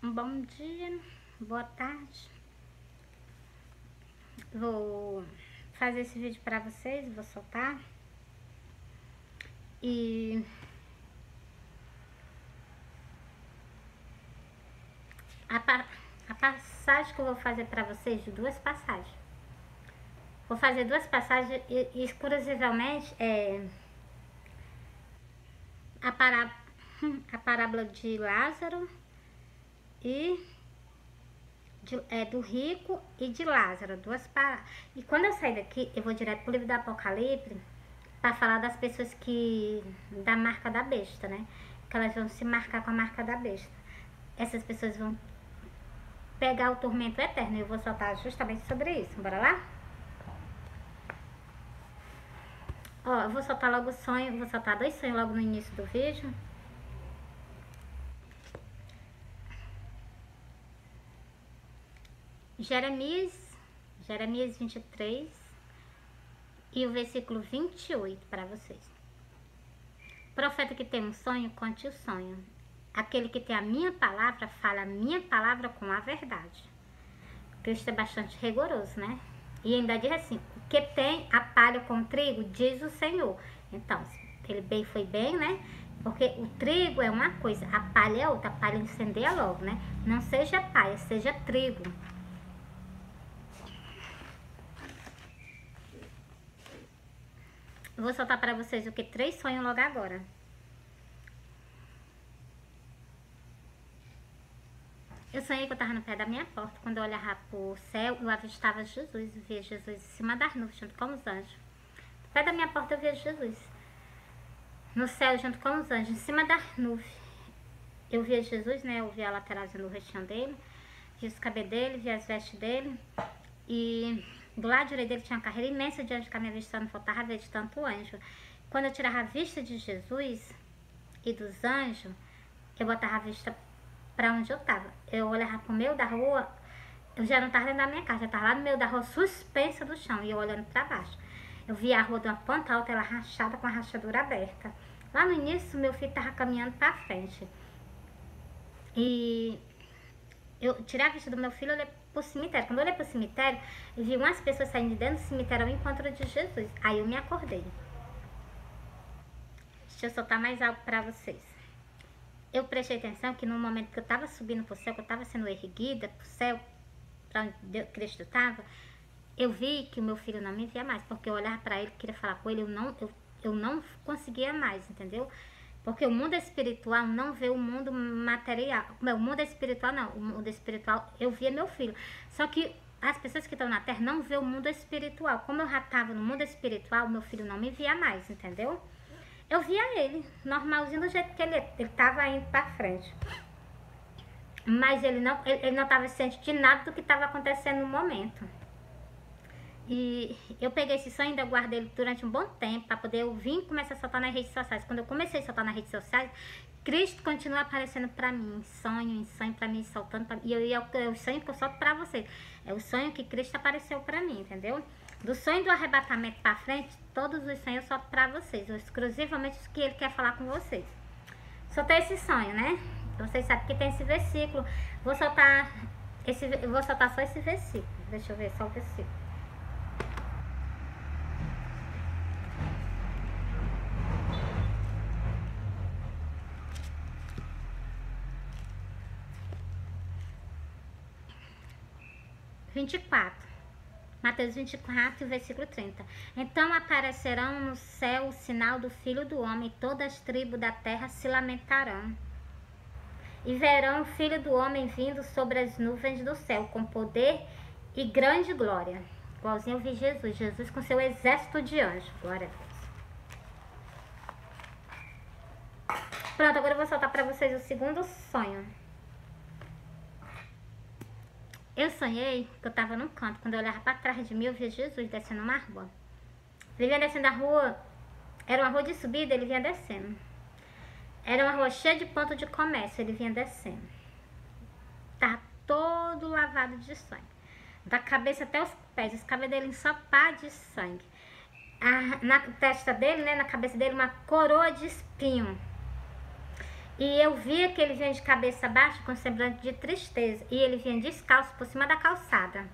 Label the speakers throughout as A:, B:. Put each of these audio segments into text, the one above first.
A: Um bom dia, boa tarde. Vou fazer esse vídeo para vocês, vou soltar. E a passagem que eu vou fazer para vocês, de duas passagens. Vou fazer duas passagens e exclusivamente a parábola de Lázaro e do rico e de Lázaro, duas parábolas. E quando eu sair daqui, eu vou direto pro livro do Apocalipse para falar das pessoas da marca da besta, né? Que elas vão se marcar com a marca da besta. Essas pessoas vão pegar o tormento eterno. E eu vou soltar justamente sobre isso. Bora lá? Ó, eu vou soltar logo o sonho. Vou soltar 2 sonhos logo no início do vídeo. Jeremias 23 e o versículo 28 para vocês. Profeta que tem um sonho, conte o sonho. Aquele que tem a minha palavra, fala a minha palavra com a verdade. Cristo é bastante rigoroso, né? E ainda diz assim: o que tem a palha com o trigo, diz o Senhor. Então, ele foi bem, né? Porque o trigo é uma coisa, a palha é outra. A palha incendeia logo, né? Não seja palha, seja trigo. Eu vou soltar para vocês o que 3 sonhos logo agora. Eu sonhei que eu estava no pé da minha porta. Quando eu olhava pro céu, eu avistava Jesus. Eu via Jesus em cima das nuvens, junto com os anjos. No pé da minha porta eu via Jesus. No céu, junto com os anjos, em cima das nuvens. Eu via Jesus, né? Eu via a lateralzinha do rostinho dele. Via os cabelos dele, via as vestes dele. E do lado direito dele tinha uma carreira imensa de anjos que a minha vista não faltava ver de tanto anjo. Quando eu tirava a vista de Jesus e dos anjos, eu botava a vista para onde eu tava. Eu olhava pro meio da rua, eu já não tava dentro da minha casa, eu tava lá no meio da rua, suspensa do chão, e eu olhando para baixo. Eu via a rua de uma ponta alta, ela rachada, com a rachadura aberta. Lá no início, meu filho tava caminhando para frente. E eu tirei a vista do meu filho e olhei pro cemitério. Quando eu olhei pro cemitério, eu vi umas pessoas saindo de dentro do cemitério ao encontro de Jesus. Aí eu me acordei. Deixa eu soltar mais algo para vocês. Eu prestei atenção que no momento que eu estava subindo pro céu, que eu estava sendo erguida pro céu, para onde Cristo estava, eu vi que o meu filho não me via mais, porque eu olhava para ele, queria falar com ele, eu não conseguia mais, entendeu? Porque o mundo espiritual não vê o mundo material. O mundo espiritual não, o mundo espiritual eu via meu filho. Só que as pessoas que estão na terra não vê o mundo espiritual. Como eu já estava no mundo espiritual, meu filho não me via mais, entendeu? Eu via ele, normalzinho do jeito que ele estava indo para frente. Mas ele não estava ciente de nada do que estava acontecendo no momento. E eu peguei esse sonho e ainda guardei ele durante um bom tempo para poder eu vir e começar a soltar nas redes sociais. Quando eu comecei a soltar nas redes sociais, Cristo continua aparecendo para mim, em sonho para mim, soltando pra mim. E é o sonho que eu solto para vocês. É o sonho que Cristo apareceu para mim, entendeu? Do sonho do arrebatamento para frente, todos os sonhos eu solto para vocês, exclusivamente os que ele quer falar com vocês. Soltei esse sonho, né? Vocês sabem que tem esse versículo. Vou soltar só esse versículo. Deixa eu ver só o versículo. Mateus 24, versículo 30. Então aparecerão no céu o sinal do Filho do Homem, e todas as tribos da terra se lamentarão. E verão o Filho do Homem vindo sobre as nuvens do céu, com poder e grande glória. Igualzinho eu vi Jesus com seu exército de anjos. Glória a Deus. Pronto, agora eu vou soltar para vocês o segundo sonho. Eu sonhei que eu estava num canto. Quando eu olhava para trás de mim, eu via Jesus descendo uma rua. Ele vinha descendo a rua. Era uma rua de subida, ele vinha descendo. Era uma rua cheia de pontos de comércio, ele vinha descendo. Estava todo lavado de sangue. Da cabeça até os pés. Os cabelos dele ensopados de sangue. Na testa dele, né, na cabeça dele, uma coroa de espinho. E eu via que ele vinha de cabeça baixa com semblante de tristeza. E ele vinha descalço por cima da calçada.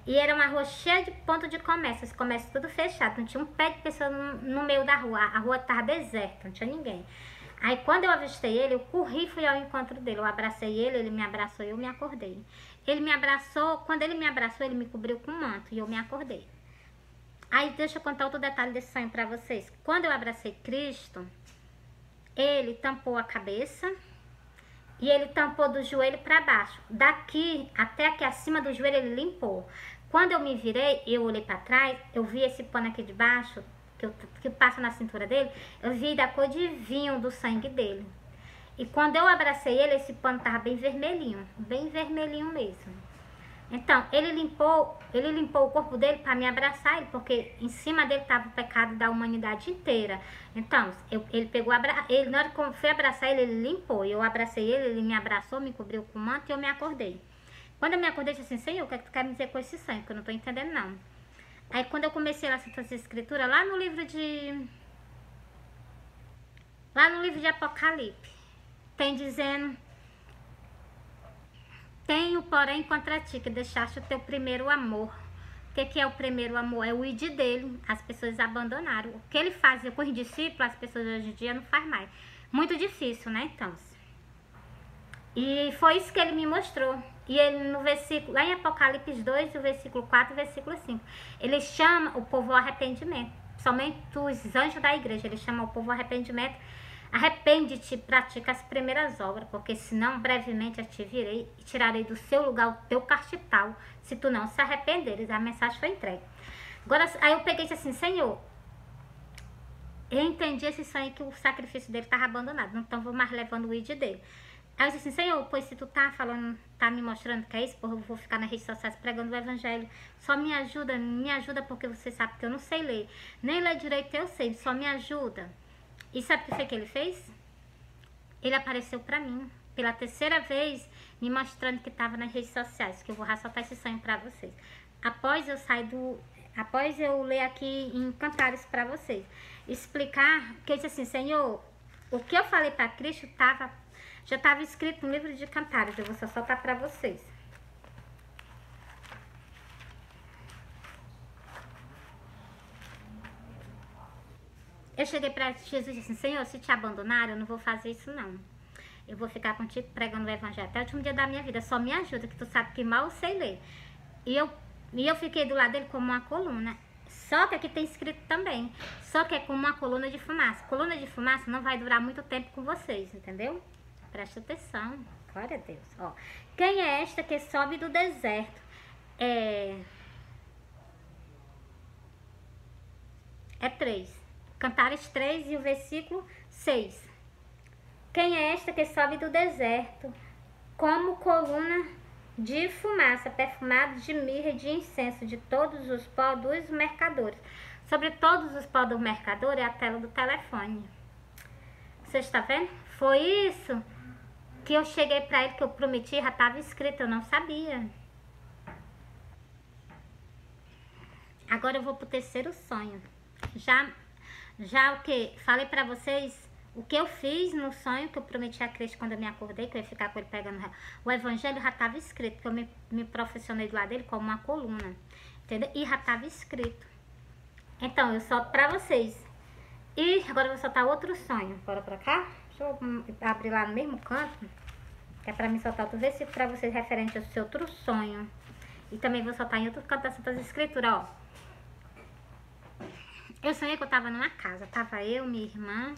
A: E era uma rua cheia de ponto de comércio, esse comércio tudo fechado, não tinha um pé de pessoa no meio da rua, a rua estava deserta, não tinha ninguém. Aí quando eu avistei ele, eu corri e fui ao encontro dele, eu abracei ele me abraçou e eu me acordei. Ele me abraçou, quando ele me abraçou, ele me cobriu com um manto e eu me acordei. Aí deixa eu contar outro detalhe desse sonho para vocês. Quando eu abracei Cristo, ele tampou a cabeça e ele tampou do joelho para baixo. Daqui até aqui acima do joelho ele limpou. Quando eu me virei, eu olhei para trás, eu vi esse pano aqui de baixo, que passa na cintura dele, eu vi da cor de vinho do sangue dele. E quando eu abracei ele, esse pano estava bem vermelhinho mesmo. Então, ele limpou o corpo dele para me abraçar ele, porque em cima dele estava o pecado da humanidade inteira. Então, ele pegou, ele, na hora que eu fui abraçar ele, ele limpou. Eu abracei ele me abraçou, me cobriu com o manto e eu me acordei. Quando eu me acordei, eu disse assim, Senhor, o que é que tu quer me dizer com esse sonho? Que eu não estou entendendo, não. Aí, quando eu comecei a fazer escritura, lá no livro de Apocalipse, tem dizendo... Tenho, porém, contra ti, que deixaste o teu primeiro amor. O que é o primeiro amor? É o id dele. As pessoas abandonaram. O que ele fazia com os discípulos, as pessoas hoje em dia não faz mais. Muito difícil, né, então? E foi isso que ele me mostrou. E ele no versículo, lá em Apocalipse 2, o versículo 4 e o versículo 5, ele chama o povo ao arrependimento. Somente os anjos da igreja, ele chama o povo ao arrependimento. Arrepende-te e pratica as primeiras obras, porque senão brevemente eu te virei e tirarei do seu lugar o teu castital, se tu não se arrependeres. A mensagem foi entregue. Agora, aí eu peguei e disse assim, Senhor, eu entendi esse sonho que o sacrifício dele estava abandonado, então vou mais levando o id dele. Aí eu disse assim, Senhor, pois se tu tá falando, tá me mostrando que é isso, porra, eu vou ficar nas redes sociais pregando o evangelho. Só me ajuda porque você sabe que eu não sei ler. Nem ler direito eu sei, só me ajuda. E sabe o que foi que ele fez? Ele apareceu pra mim, pela terceira vez, me mostrando que estava nas redes sociais, que eu vou ressaltar esse sonho pra vocês. Após eu ler aqui em Cantares pra vocês, explicar, que eu disse assim, Senhor, o que eu falei pra Cristo já estava escrito no livro de Cantares, eu vou só soltar pra vocês. Eu cheguei para Jesus e disse assim, Senhor, se te abandonar, eu não vou fazer isso não. Eu vou ficar contigo pregando o evangelho até o último dia da minha vida. Só me ajuda, que tu sabe que mal eu sei ler. E eu fiquei do lado dele como uma coluna. Só que aqui tem escrito também. Só que é como uma coluna de fumaça. Coluna de fumaça não vai durar muito tempo com vocês, entendeu? Presta atenção. Glória a Deus. Ó, quem é esta que sobe do deserto? É 3. Cantares 3 e o versículo 6. Quem é esta que sobe do deserto, como coluna de fumaça, perfumado de mirra e de incenso, de todos os pó dos mercadores. Sobre todos os pó do mercador é a tela do telefone. Você está vendo? Foi isso que eu cheguei para ele, que eu prometi, já estava escrito, eu não sabia. Agora eu vou pro terceiro sonho. Já o que? Falei pra vocês o que eu fiz no sonho que eu prometi a Cristo quando eu me acordei, que eu ia ficar com ele pegando o evangelho, já estava escrito, que eu me profissionei do lado dele como uma coluna, entendeu? E já estava escrito. Então, eu solto pra vocês. E agora eu vou soltar outro sonho. Bora pra cá? Deixa eu abrir lá no mesmo canto, que é pra me soltar outro versículo pra vocês referente ao seu outro sonho. E também vou soltar em outro canto das Santas Escrituras, ó. Eu sonhei que eu tava numa casa, tava eu, minha irmã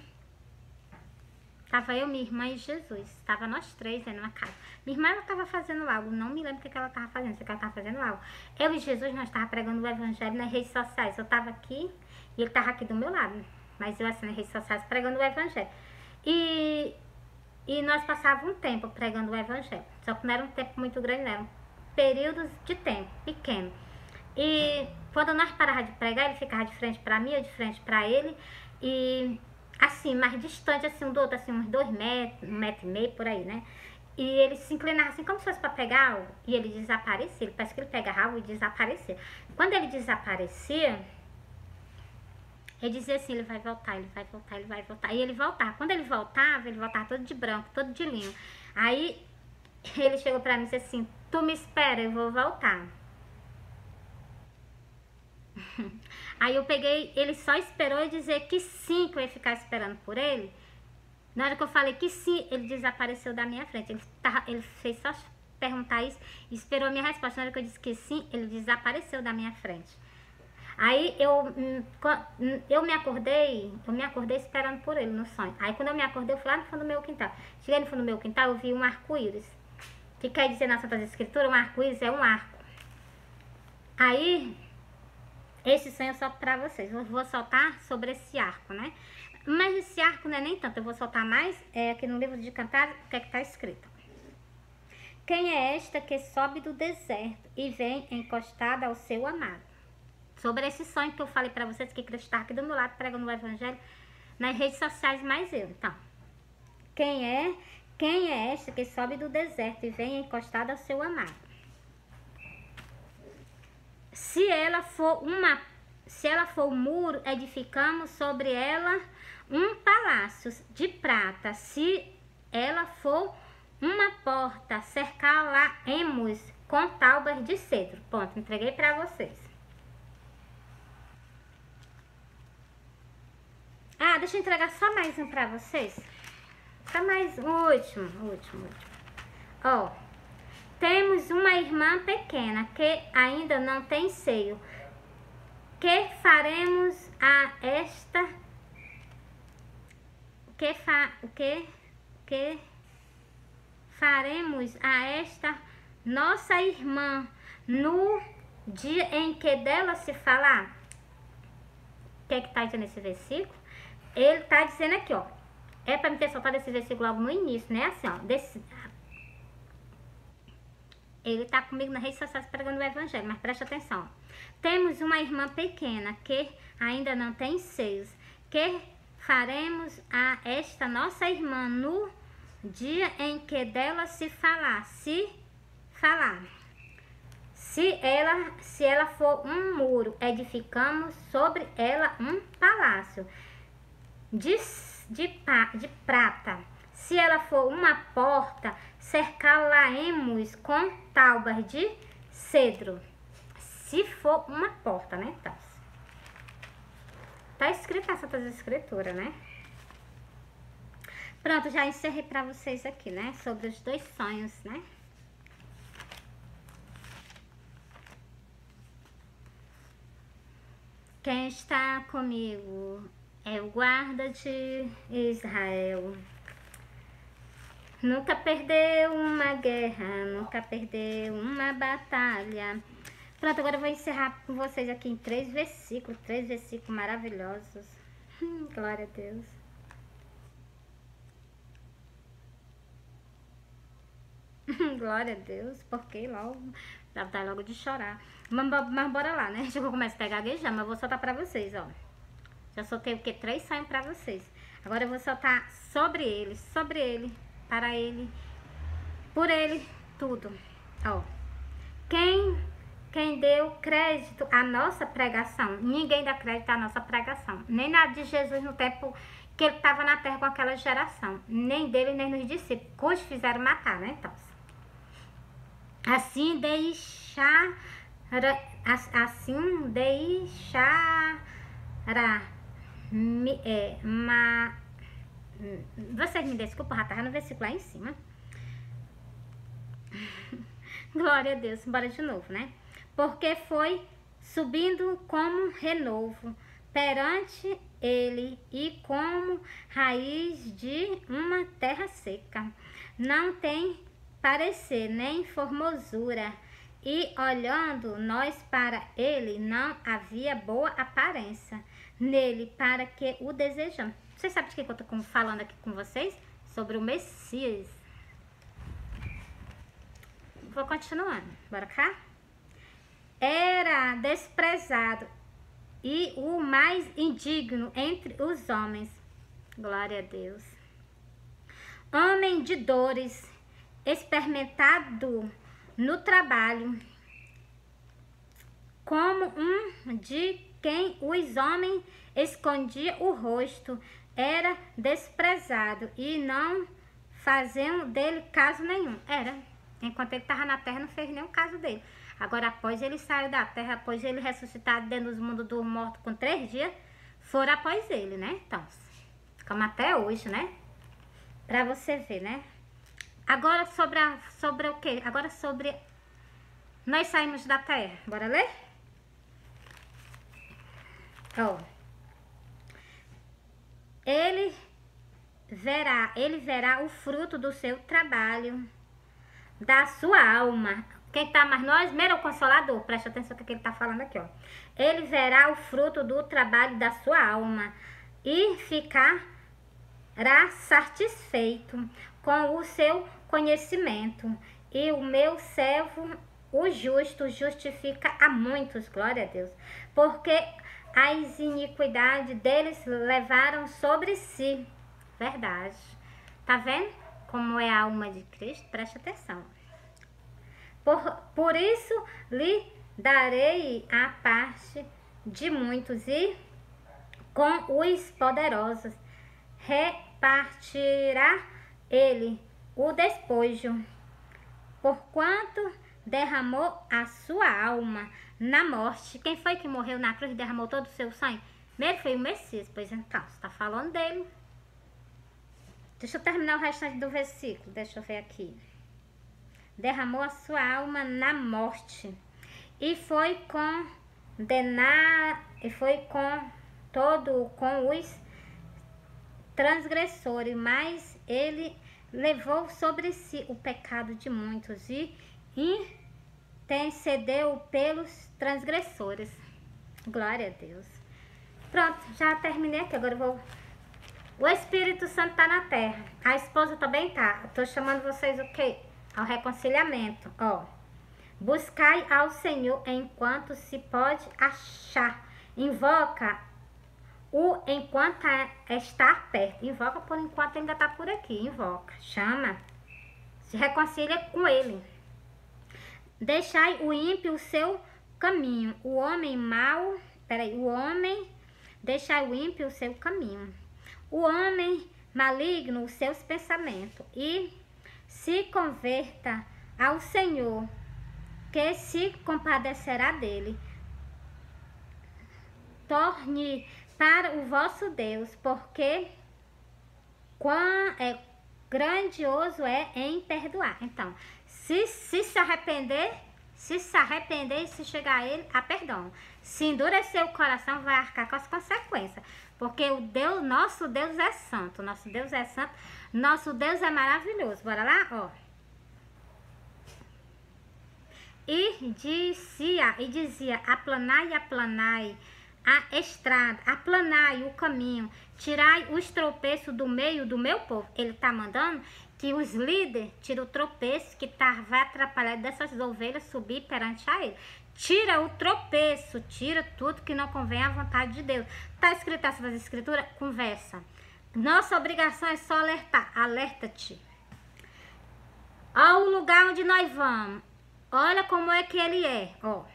A: e Jesus. Tava nós três aí numa casa. Minha irmã, ela tava fazendo algo, não me lembro o que ela tava fazendo, sei que ela tava fazendo algo. Eu e Jesus, nós tava pregando o evangelho nas redes sociais. Eu tava aqui e ele tava aqui do meu lado, mas eu assim nas redes sociais pregando o evangelho. E nós passávamos um tempo pregando o evangelho, só que não era um tempo muito grande, não, eram períodos de tempo pequeno. E quando nós parávamos de pregar, ele ficava de frente para mim, eu de frente para ele. E assim, mais distante assim um do outro, assim uns 2 metros, 1,5 metro por aí, né? E ele se inclinava assim como se fosse para pegar algo. E ele desaparecia, ele parece que ele pegava algo e desaparecia. Quando ele desaparecia, Ele dizia assim, ele vai voltar, ele vai voltar, ele vai voltar. E ele voltava. Quando ele voltava todo de branco, todo de linho. Aí ele chegou pra mim e disse assim, tu me espera, eu vou voltar. Aí eu peguei, ele só esperou eu dizer que sim, que eu ia ficar esperando por ele. Na hora que eu falei que sim, ele desapareceu da minha frente. Ele fez só perguntar isso e esperou a minha resposta. Na hora que eu disse que sim, ele desapareceu da minha frente. Aí eu me acordei esperando por ele no sonho. Aí quando eu me acordei, eu fui lá no fundo do meu quintal. Cheguei no fundo do meu quintal, eu vi um arco-íris. Que quer dizer na Sagrada Escritura, um arco-íris é um arco. Aí, esse sonho eu solto pra vocês. Eu vou soltar sobre esse arco, né? Mas esse arco não é nem tanto, eu vou soltar mais aqui no livro de Cantares, o que é que tá escrito. Quem é esta que sobe do deserto e vem encostada ao seu amado? Sobre esse sonho que eu falei pra vocês, que Cristo está aqui do meu lado pregando o evangelho nas redes sociais, mais eu. Então, quem é esta que sobe do deserto e vem encostada ao seu amado? Se ela for um muro, edificamos sobre ela um palácio de prata. Se ela for uma porta, cercá-la-emos com taubas de cedro. Ponto, entreguei para vocês. Ah, deixa eu entregar só mais um para vocês. Só mais um, último. Ó, temos uma irmã pequena que ainda não tem seio. Que faremos a esta? Que faremos a esta nossa irmã no dia em que dela se falar? O que é que tá dizendo esse versículo? Ele tá dizendo aqui, ó. É para me ter soltado esse versículo logo no início, né? Assim, ó. Ele tá comigo na rede social pregando o evangelho, mas presta atenção. Temos uma irmã pequena que ainda não tem seios. Que faremos a esta nossa irmã no dia em que dela se falar? Se ela for um muro, edificamos sobre ela um palácio de prata. Se ela for uma porta, cercá-la-emos com taubas de cedro. Se for uma porta, né? Tá escrito na Santa Escritura, né? Pronto, já encerrei pra vocês aqui, né? Sobre os dois sonhos, né? Quem está comigo é o guarda de Israel. Nunca perdeu uma guerra, nunca perdeu uma batalha. Pronto, agora eu vou encerrar com vocês aqui em 3 versículos maravilhosos. Glória a Deus. Glória a Deus, porque logo, dá vontade logo de chorar. Mas bora lá, né? Já que eu começo a pegar gaguejar, mas eu vou soltar pra vocês, ó. Já soltei o que? 3 sonhos pra vocês. Agora eu vou soltar sobre ele, para ele, por ele, tudo. Ó. Quem deu crédito à nossa pregação? Ninguém dá crédito à nossa pregação. Nem na de Jesus no tempo que ele estava na terra com aquela geração. Nem dele, nem nos discípulos. Cujos fizeram matar, né? Então, assim deixará vocês me desculpem, já estava no versículo lá em cima. Glória a Deus, bora de novo, né? Porque foi subindo como renovo perante ele e como raiz de uma terra seca. Não tem parecer nem formosura, e olhando nós para ele, não havia boa aparência nele para que o desejamos. Vocês sabem de que eu estou falando aqui com vocês? Sobre o Messias. Vou continuando. Bora cá? Era desprezado e o mais indigno entre os homens. Glória a Deus. Homem de dores, experimentado no trabalho, como um de quem os homens escondia o rosto era desprezado e não faziam dele caso nenhum. Era. Enquanto ele estava na terra, não fez nenhum caso dele. Agora, após ele sair da terra, após ele ressuscitar dentro do mundo dos mortos com 3 dias, foram após ele, né? Então, como até hoje, né? Pra você ver, né? Agora sobre o quê? Agora sobre nós saímos da terra. Bora ler? Ó. Ele verá o fruto do seu trabalho, da sua alma. Quem tá mais nós? Primeiro o Consolador. Presta atenção no que ele tá falando aqui, ó. Ele verá o fruto do trabalho da sua alma e ficará satisfeito com o seu conhecimento. E o meu servo, o justo, justifica a muitos, glória a Deus, porque as iniquidades deles levaram sobre si. Verdade. Tá vendo como é a alma de Cristo? Preste atenção. Por isso lhe darei a parte de muitos e com os poderosos repartirá ele o despojo, porquanto derramou a sua alma na morte. Quem foi que morreu na cruz e derramou todo o seu sangue? Primeiro foi o Messias. Pois então, você está falando dele. Deixa eu terminar o restante do versículo. Deixa eu ver aqui. Derramou a sua alma na morte e foi condenado, e foi com os transgressores, mas ele levou sobre si o pecado de muitos e intercedeu pelos transgressores. Glória a Deus. Pronto, já terminei aqui. Agora eu vou... O Espírito Santo tá na terra. A esposa também tá. Eu tô chamando vocês o quê? Ao reconciliamento. Ó. Buscai ao Senhor enquanto se pode achar. Invoca o enquanto está perto. Invoca por enquanto ainda tá por aqui. Invoca. Chama. Se reconcilia com ele. Deixai o ímpio o seu caminho. O homem mau... o homem... Deixai o ímpio o seu caminho. O homem maligno os seus pensamentos. E se converta ao Senhor, que se compadecerá dele. Torne para o vosso Deus, porque quão grandioso é em perdoar. Então, se arrepender e se chegar a ele, a perdão. Se endurecer o coração, vai arcar com as consequências. Porque o Deus, nosso Deus é santo. Nosso Deus é santo. Nosso Deus é maravilhoso. Bora lá, ó. E dizia, aplanai a estrada, aplanai o caminho, tirai os tropeços do meio do meu povo. Ele tá mandando que os líderes tirem o tropeço que vai atrapalhar dessas ovelhas subir perante a ele. Tira o tropeço, tira tudo que não convém à vontade de Deus. Tá escrito essas escrituras? Conversa. Nossa obrigação é só alertar. Alerta-te. Ao lugar onde nós vamos. Olha como é que ele é, ó.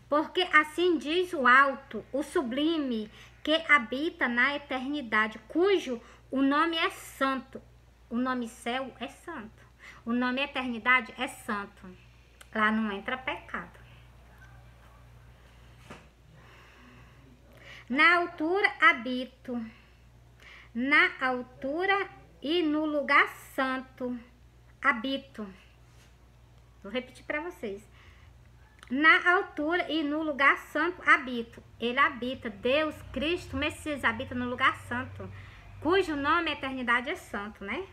A: Porque assim diz o alto, o sublime, que habita na eternidade, cujo o nome é santo. O nome céu é santo. O nome eternidade é santo. Lá não entra pecado. Na altura habito. Na altura e no lugar santo habito. Vou repetir para vocês. Na altura e no lugar santo habito. Ele habita. Deus, Cristo, Messias habita no lugar santo, cujo nome eternidade é santo, né?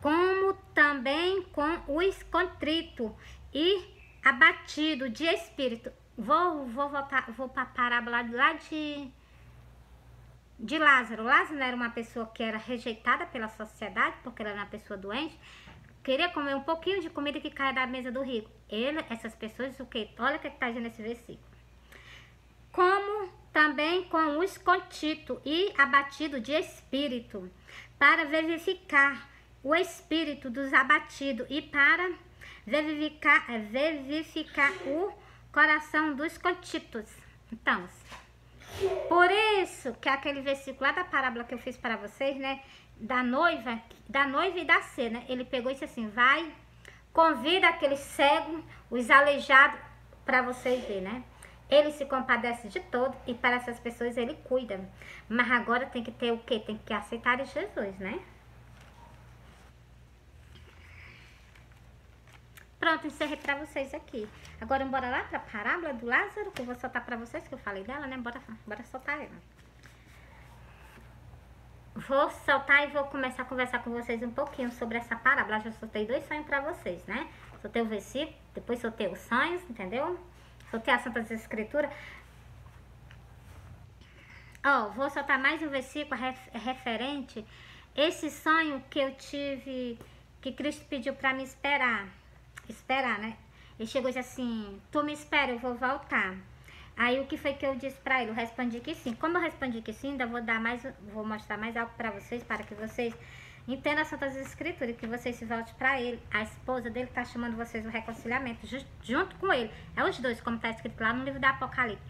A: Como também com os contritos e abatido de espírito. Vou para a parábola lá de Lázaro. Lázaro era uma pessoa que era rejeitada pela sociedade, porque ela era uma pessoa doente. Queria comer um pouquinho de comida que caia da mesa do rico. Essas pessoas, o que? Olha o que está dizendo nesse versículo. Como também com os contritos e abatido de espírito, para vivificar o espírito dos abatidos e para vivificar o coração dos contitos. Então, por isso que aquele versículo lá da parábola que eu fiz para vocês, né? Da noiva e da cena, ele pegou e disse assim, vai, convida aqueles cegos, os aleijados, para vocês verem, né? Ele se compadece de todo e para essas pessoas ele cuida. Mas agora tem que ter o quê? Tem que aceitar Jesus, né? Pronto, encerrei pra vocês aqui. Agora bora lá pra parábola do Lázaro, que eu vou soltar pra vocês, que eu falei dela, né? Bora soltar ela. Vou soltar e vou começar a conversar com vocês um pouquinho sobre essa parábola. Já soltei 2 sonhos pra vocês, né? Soltei o versículo, depois soltei os sonhos, entendeu? Soltei as Santas Escrituras. Ó, vou soltar mais um versículo referente. Esse sonho que eu tive, que Cristo pediu pra me esperar, né? Ele chegou e disse assim, tu me espera, eu vou voltar. Aí o que foi que eu disse pra ele? Eu respondi que sim. Como eu respondi que sim, ainda vou mostrar mais algo pra vocês, para que vocês entendam as Santas Escrituras, que vocês se voltem pra ele. A esposa dele tá chamando vocês ao reconciliamento, junto com ele. É os dois, como tá escrito lá no livro do Apocalipse.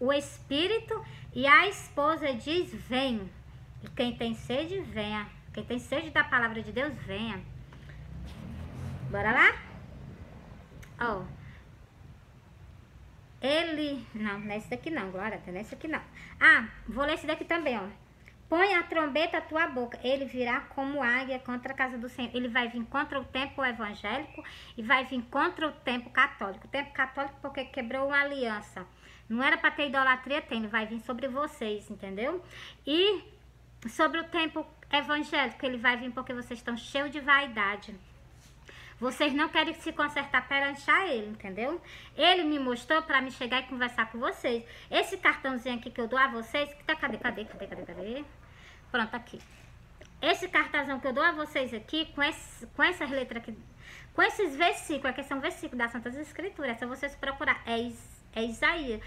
A: O Espírito e a esposa diz, vem. E quem tem sede, venha. Quem tem sede da palavra de Deus, venha. Bora lá? Ó, não é esse daqui não, Glória, não é esse aqui não. Vou ler esse daqui também, ó. Põe a trombeta à tua boca, ele virá como águia contra a casa do Senhor. Ele vai vir contra o tempo evangélico e vai vir contra o tempo católico. O tempo católico porque quebrou uma aliança. Não era para ter idolatria, ele vai vir sobre vocês, entendeu? E sobre o tempo evangélico, ele vai vir porque vocês estão cheios de vaidade. Vocês não querem se consertar perante a ele, entendeu? Ele me mostrou para me chegar e conversar com vocês. Esse cartãozinho aqui que eu dou a vocês, que tá, cadê? Pronto, aqui. Esse cartãozão que eu dou a vocês aqui, com essas letras aqui, com esses versículos, aqui são versículos das Santas Escrituras, é só vocês procurar, é Isaías.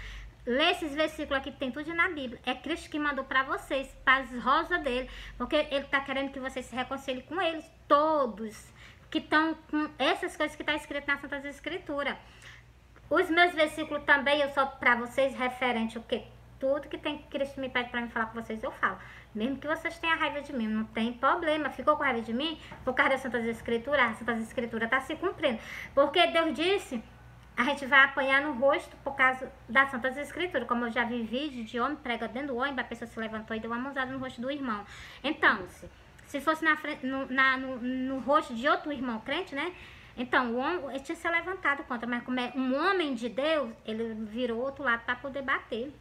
A: Lê esses versículos aqui que tem tudo na Bíblia. É Cristo que mandou para vocês, para as rosas dele, porque ele tá querendo que vocês se reconciliem com eles, todos que estão com essas coisas que está escrito nas Santas Escrituras. Os meus versículos também eu solto para vocês referente ao que tudo que tem que Cristo me pede para me falar com vocês, eu falo. Mesmo que vocês tenham raiva de mim, não tem problema. Ficou com raiva de mim? Por causa das Santas Escrituras, as Santas Escrituras tá se cumprindo. Porque Deus disse, a gente vai apanhar no rosto por causa das Santas Escrituras. Como eu já vi vídeo de homem pregando dentro do ônibus, a pessoa se levantou e deu uma mãozada no rosto do irmão. Então, se fosse na frente, no rosto de outro irmão crente, né? Então, o homem ele tinha se levantado contra, mas como é um homem de Deus, ele virou o outro lado para poder bater.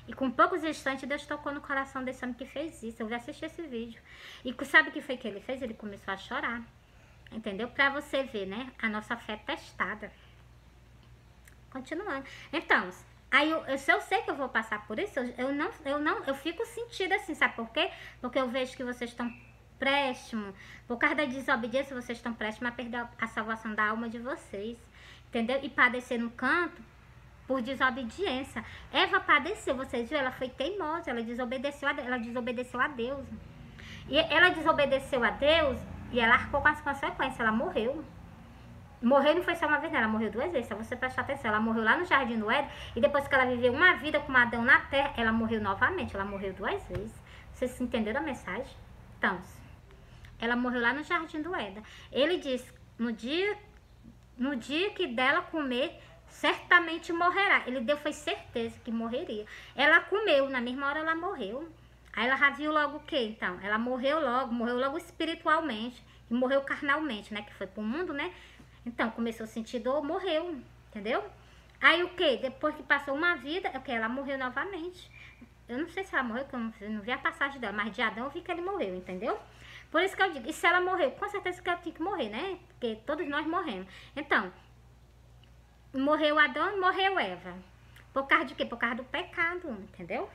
A: E com poucos instantes, Deus tocou no coração desse homem que fez isso. Eu já assisti esse vídeo. E sabe o que foi que ele fez? Ele começou a chorar. Entendeu? Pra você ver, né? A nossa fé é testada. Continuando. Então, aí se eu sei que eu vou passar por isso, eu fico sentida assim, sabe por quê? Porque eu vejo que vocês estão préstimos, por causa da desobediência, vocês estão préstimos a perder a salvação da alma de vocês, entendeu? E padecer no canto por desobediência. Eva padeceu, vocês viram? Ela foi teimosa, ela desobedeceu a Deus. E ela desobedeceu a Deus e ela arcou com as consequências, ela morreu. Morreu não foi só uma vez, não, ela morreu 2 vezes, só você prestar atenção. Ela morreu lá no Jardim do Éden e depois que ela viveu uma vida com Adão na terra, ela morreu novamente, ela morreu 2 vezes. Vocês entenderam a mensagem? Então, ela morreu lá no Jardim do Éden. Ele disse, no dia que dela comer, certamente morrerá. Ele deu, foi certeza que morreria. Ela comeu, na mesma hora ela morreu. Aí ela já viu logo o quê, então? Ela morreu logo espiritualmente. E morreu carnalmente, né? Que foi pro mundo, né? Então, começou a sentir dor, morreu, entendeu? Aí o quê? Depois que passou uma vida, o quê? Ela morreu novamente. Eu não sei se ela morreu, porque eu não vi a passagem dela, mas de Adão eu vi que ele morreu, entendeu? Por isso que eu digo, e se ela morreu? Com certeza que ela tinha que morrer, né? Porque todos nós morremos. Então, morreu Adão, morreu Eva. Por causa de quê? Por causa do pecado, entendeu?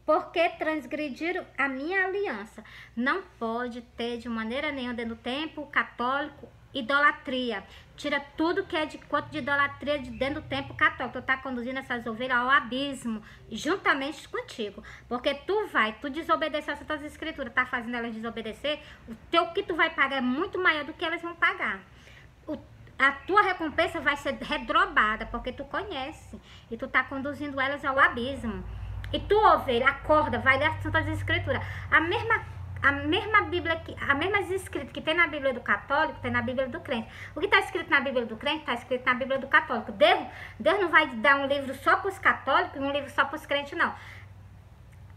A: Porque transgrediram a minha aliança. Não pode ter de maneira nenhuma dentro do templo católico idolatria. Tira tudo que é de quanto de idolatria de dentro do templo católico. Tu tá conduzindo essas ovelhas ao abismo, juntamente contigo. Porque tu desobedeceu as Santas Escrituras, tá fazendo elas desobedecer, o que tu vai pagar é muito maior do que elas vão pagar. a tua recompensa vai ser redobada, porque tu conhece e tu tá conduzindo elas ao abismo. E tu, ovelha, acorda, vai ler as Santas Escrituras. A mesma Bíblia, as mesmas escritas que tem na Bíblia do católico, tem na Bíblia do crente. O que está escrito na Bíblia do crente, está escrito na Bíblia do católico. Deus não vai dar um livro só para os católicos e um livro só para os crentes, não.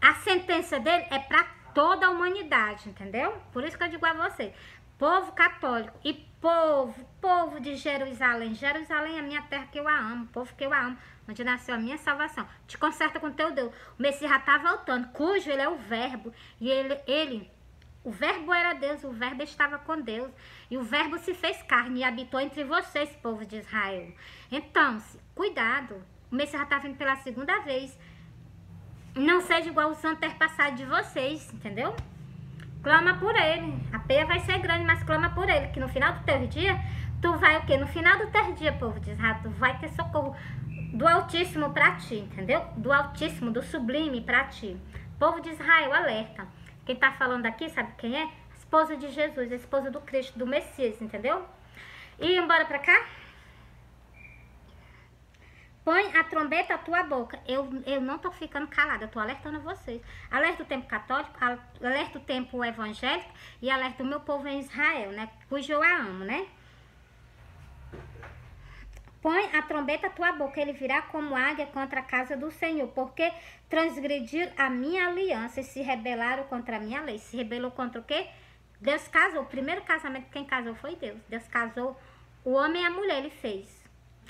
A: A sentença dele é para toda a humanidade, entendeu? Por isso que eu digo a você, povo católico e povo de Jerusalém. Jerusalém é a minha terra que eu a amo, povo que eu a amo, onde nasceu a minha salvação. Te conserta com teu Deus. O Messias já está voltando, cujo ele é o verbo. E o verbo era Deus, o verbo estava com Deus. E o verbo se fez carne e habitou entre vocês, povo de Israel. Então, cuidado. O Messias já está vindo pela segunda vez. Não seja igual o antepassado de vocês, entendeu? Clama por ele. A peia vai ser grande, mas clama por ele. Que no final do teu dia, tu vai o quê? No final do teu dia, povo de Israel, tu vai ter socorro do Altíssimo para ti, entendeu? Do Altíssimo, do Sublime para ti. Povo de Israel, alerta. Quem tá falando aqui, sabe quem é? A esposa de Jesus, a esposa do Cristo, do Messias, entendeu? E embora pra cá. Põe a trombeta à tua boca. Eu não tô ficando calada, eu tô alertando vocês. Alerta o tempo católico, alerta o tempo evangélico e alerta o meu povo em Israel, né? Cujo eu a amo, né? Põe a trombeta à tua boca, ele virá como águia contra a casa do Senhor, porque transgredir a minha aliança e se rebelaram contra a minha lei. Se rebelou contra o quê? Deus casou. O primeiro casamento quem casou foi Deus. Deus casou o homem e a mulher, ele fez.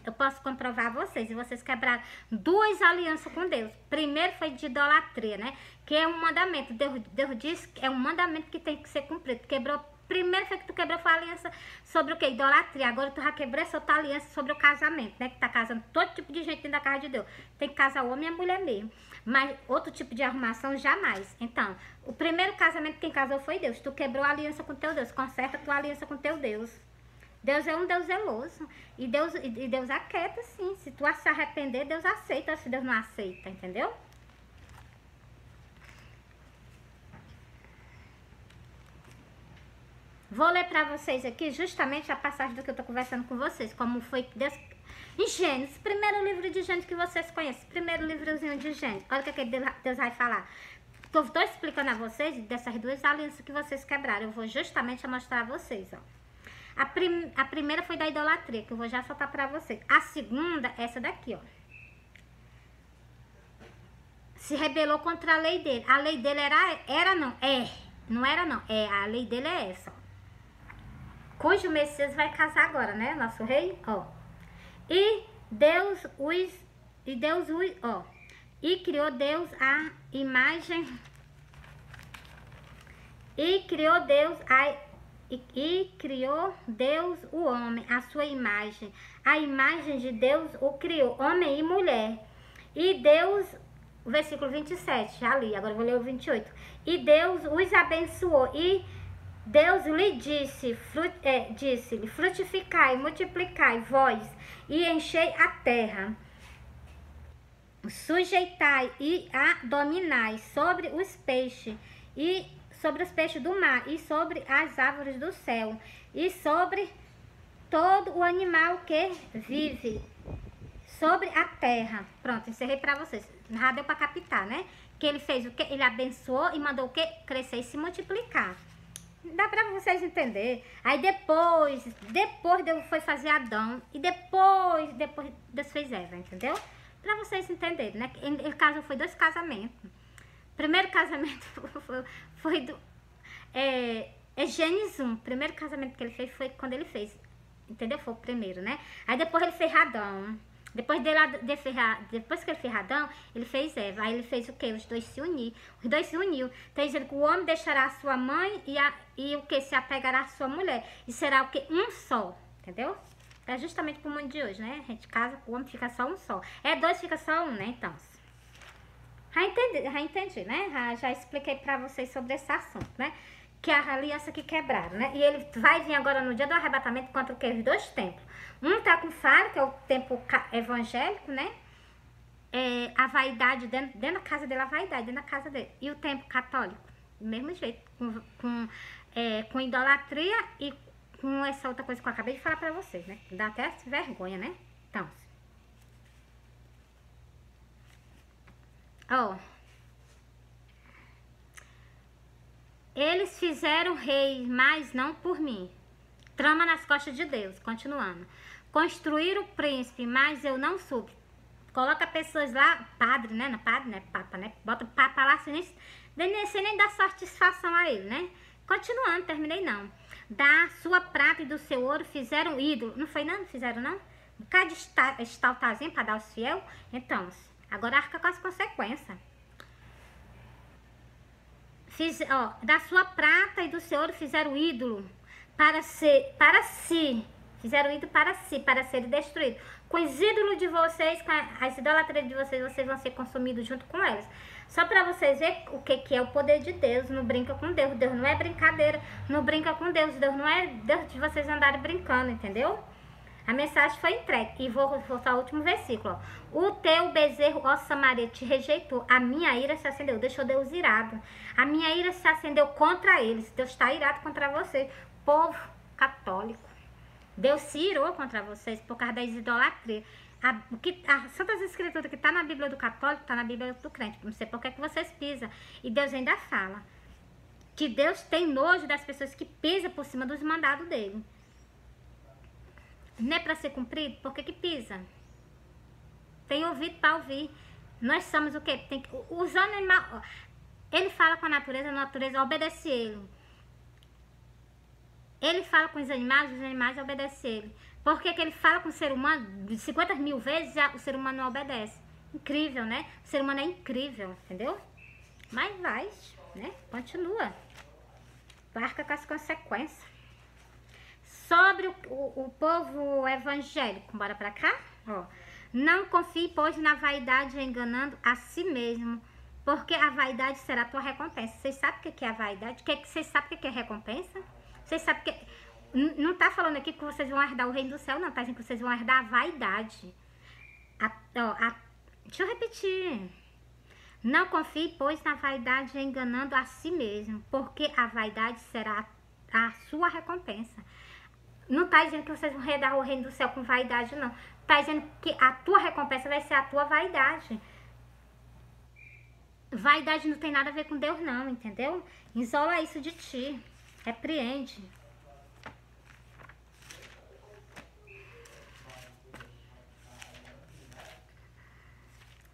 A: Eu posso comprovar a vocês, e vocês quebraram 2 alianças com Deus. Primeiro foi de idolatria, né? Que é um mandamento. Deus diz que é um mandamento que tem que ser cumprido. Quebrou. Primeiro foi que tu quebrou foi a aliança sobre o quê? Idolatria. Agora tu já quebrou essa outra aliança sobre o casamento, né? Que tá casando todo tipo de gente dentro da casa de Deus. Tem que casar o homem e a mulher mesmo. Mas outro tipo de arrumação, jamais. Então, o primeiro casamento quem casou foi Deus. Tu quebrou a aliança com teu Deus. Conserta a tua aliança com teu Deus. Deus é um Deus zeloso. E Deus aquieta, sim. Se tu se arrepender, Deus aceita. Se Deus não aceita, entendeu? Vou ler para vocês aqui justamente a passagem do que eu tô conversando com vocês. Como foi que Deus... Em Gênesis, primeiro livro de Gênesis que vocês conhecem. Primeiro livrozinho de Gênesis. Olha o que Deus vai falar. Eu tô explicando a vocês dessas 2 alianças que vocês quebraram. Eu vou justamente mostrar a vocês, ó. A primeira foi da idolatria, que eu vou já soltar pra vocês. A segunda, essa daqui, ó. Se rebelou contra a lei dele. A lei dele não era não. A lei dele é essa, ó. Cujo Messias vai casar agora, né? Nosso rei, ó. E criou Deus a imagem. E criou Deus o homem, a sua imagem. A imagem de Deus o criou, homem e mulher. E Deus, o versículo 27, já li, agora eu vou ler o 28. E Deus os abençoou, e Deus lhe disse-lhe, frutificai, multiplicai vós, e enchei a terra. Sujeitai e a dominai sobre os peixes, e sobre os peixes do mar, e sobre as árvores do céu, e sobre todo o animal que vive sobre a terra. Pronto, encerrei para vocês. Já deu para captar, né? Que ele fez o que? Ele abençoou e mandou o que? Crescer e se multiplicar. Dá para vocês entenderem. Aí depois Deus foi fazer Adão, e depois Deus fez Eva, entendeu? Para vocês entenderem, né? Ele casou, foi 2 casamentos. Primeiro casamento foi do... Gênesis 1. O primeiro casamento que ele fez foi quando ele fez. Entendeu? Foi o primeiro, né? Aí depois ele fez Adão. Depois que ele fez Adão, ele fez Eva. Aí ele fez o quê? Os 2 se unir. Os 2 se uniu. Está dizendo que o homem deixará a sua mãe e o que? Se apegará à sua mulher. E será o que? Um só. Entendeu? É justamente pro mundo de hoje, né? A gente casa, o homem fica só um só. 2 fica só um, né? Então... Já entendi, né? Já expliquei pra vocês sobre esse assunto, né? Que a aliança que quebraram, né? E ele vai vir agora no dia do arrebatamento contra o que? Os 2 templos. Um tá com faro, que é o templo evangélico, né? A vaidade, dentro da casa dele, a vaidade dentro da casa dele. E o templo católico, do mesmo jeito, com idolatria e com essa outra coisa que eu acabei de falar pra vocês, né? Dá até vergonha, né? Então, ó, eles fizeram rei, mas não por mim. Trama nas costas de Deus, continuando. Construíram príncipe, mas eu não soube. Coloca pessoas lá, padre, né? Não padre, né? Papa, né? Bota o papa lá, sem nem dar satisfação a ele, né? Continuando, terminei não. Da sua prata e do seu ouro fizeram ídolo. Não foi não? Não fizeram não? Um bocado de estaltazinho para dar aos fiel. Então, agora arca com as consequências. Da sua prata e do seu ouro fizeram ídolo para si. Fizeram ídolo para ser destruído. Com os ídolos de vocês, com as idolatrias de vocês vão ser consumidos junto com elas. Só para vocês verem o que é o poder de Deus. Não brinca com Deus. Deus não é brincadeira. Não brinca com Deus. Deus não é Deus de vocês andarem brincando, entendeu? A mensagem foi entregue. E vou voltar ao último versículo. Ó. O teu bezerro, ó Samaria, te rejeitou. A minha ira se acendeu. Deixou Deus irado. A minha ira se acendeu contra eles. Deus está irado contra vocês. Povo católico. Deus se irou contra vocês por causa das idolatrias. A Santas Escrituras que está na Bíblia do católico, está na Bíblia do crente. Não sei por que vocês pisam. E Deus ainda fala que Deus tem nojo das pessoas que pisam por cima dos mandados dele. Não é para ser cumprido? Por que pisa? Tem ouvido para ouvir. Nós somos o quê? Os animais. Ele fala com a natureza obedece ele. Ele fala com os animais obedecem ele. Por que ele fala com o ser humano 50 mil vezes o ser humano não obedece? Incrível, né? O ser humano é incrível, entendeu? Mas vai, né? Continua. Arca com as consequências. Sobre o povo evangélico, bora pra cá? Ó. Não confie, pois, na vaidade enganando a si mesmo, porque a vaidade será a tua recompensa. Vocês sabem o que é a vaidade? Vocês sabem o que é recompensa? Vocês sabem que... Não tá falando aqui que vocês vão herdar o reino do céu, não. Tá dizendo que vocês vão herdar a vaidade. Deixa eu repetir. Não confie, pois, na vaidade enganando a si mesmo, porque a vaidade será a sua recompensa. Não tá dizendo que vocês vão herdar o reino do céu com vaidade, não. Tá dizendo que a tua recompensa vai ser a tua vaidade. Vaidade não tem nada a ver com Deus, não, entendeu? Isola isso de ti. Repreende.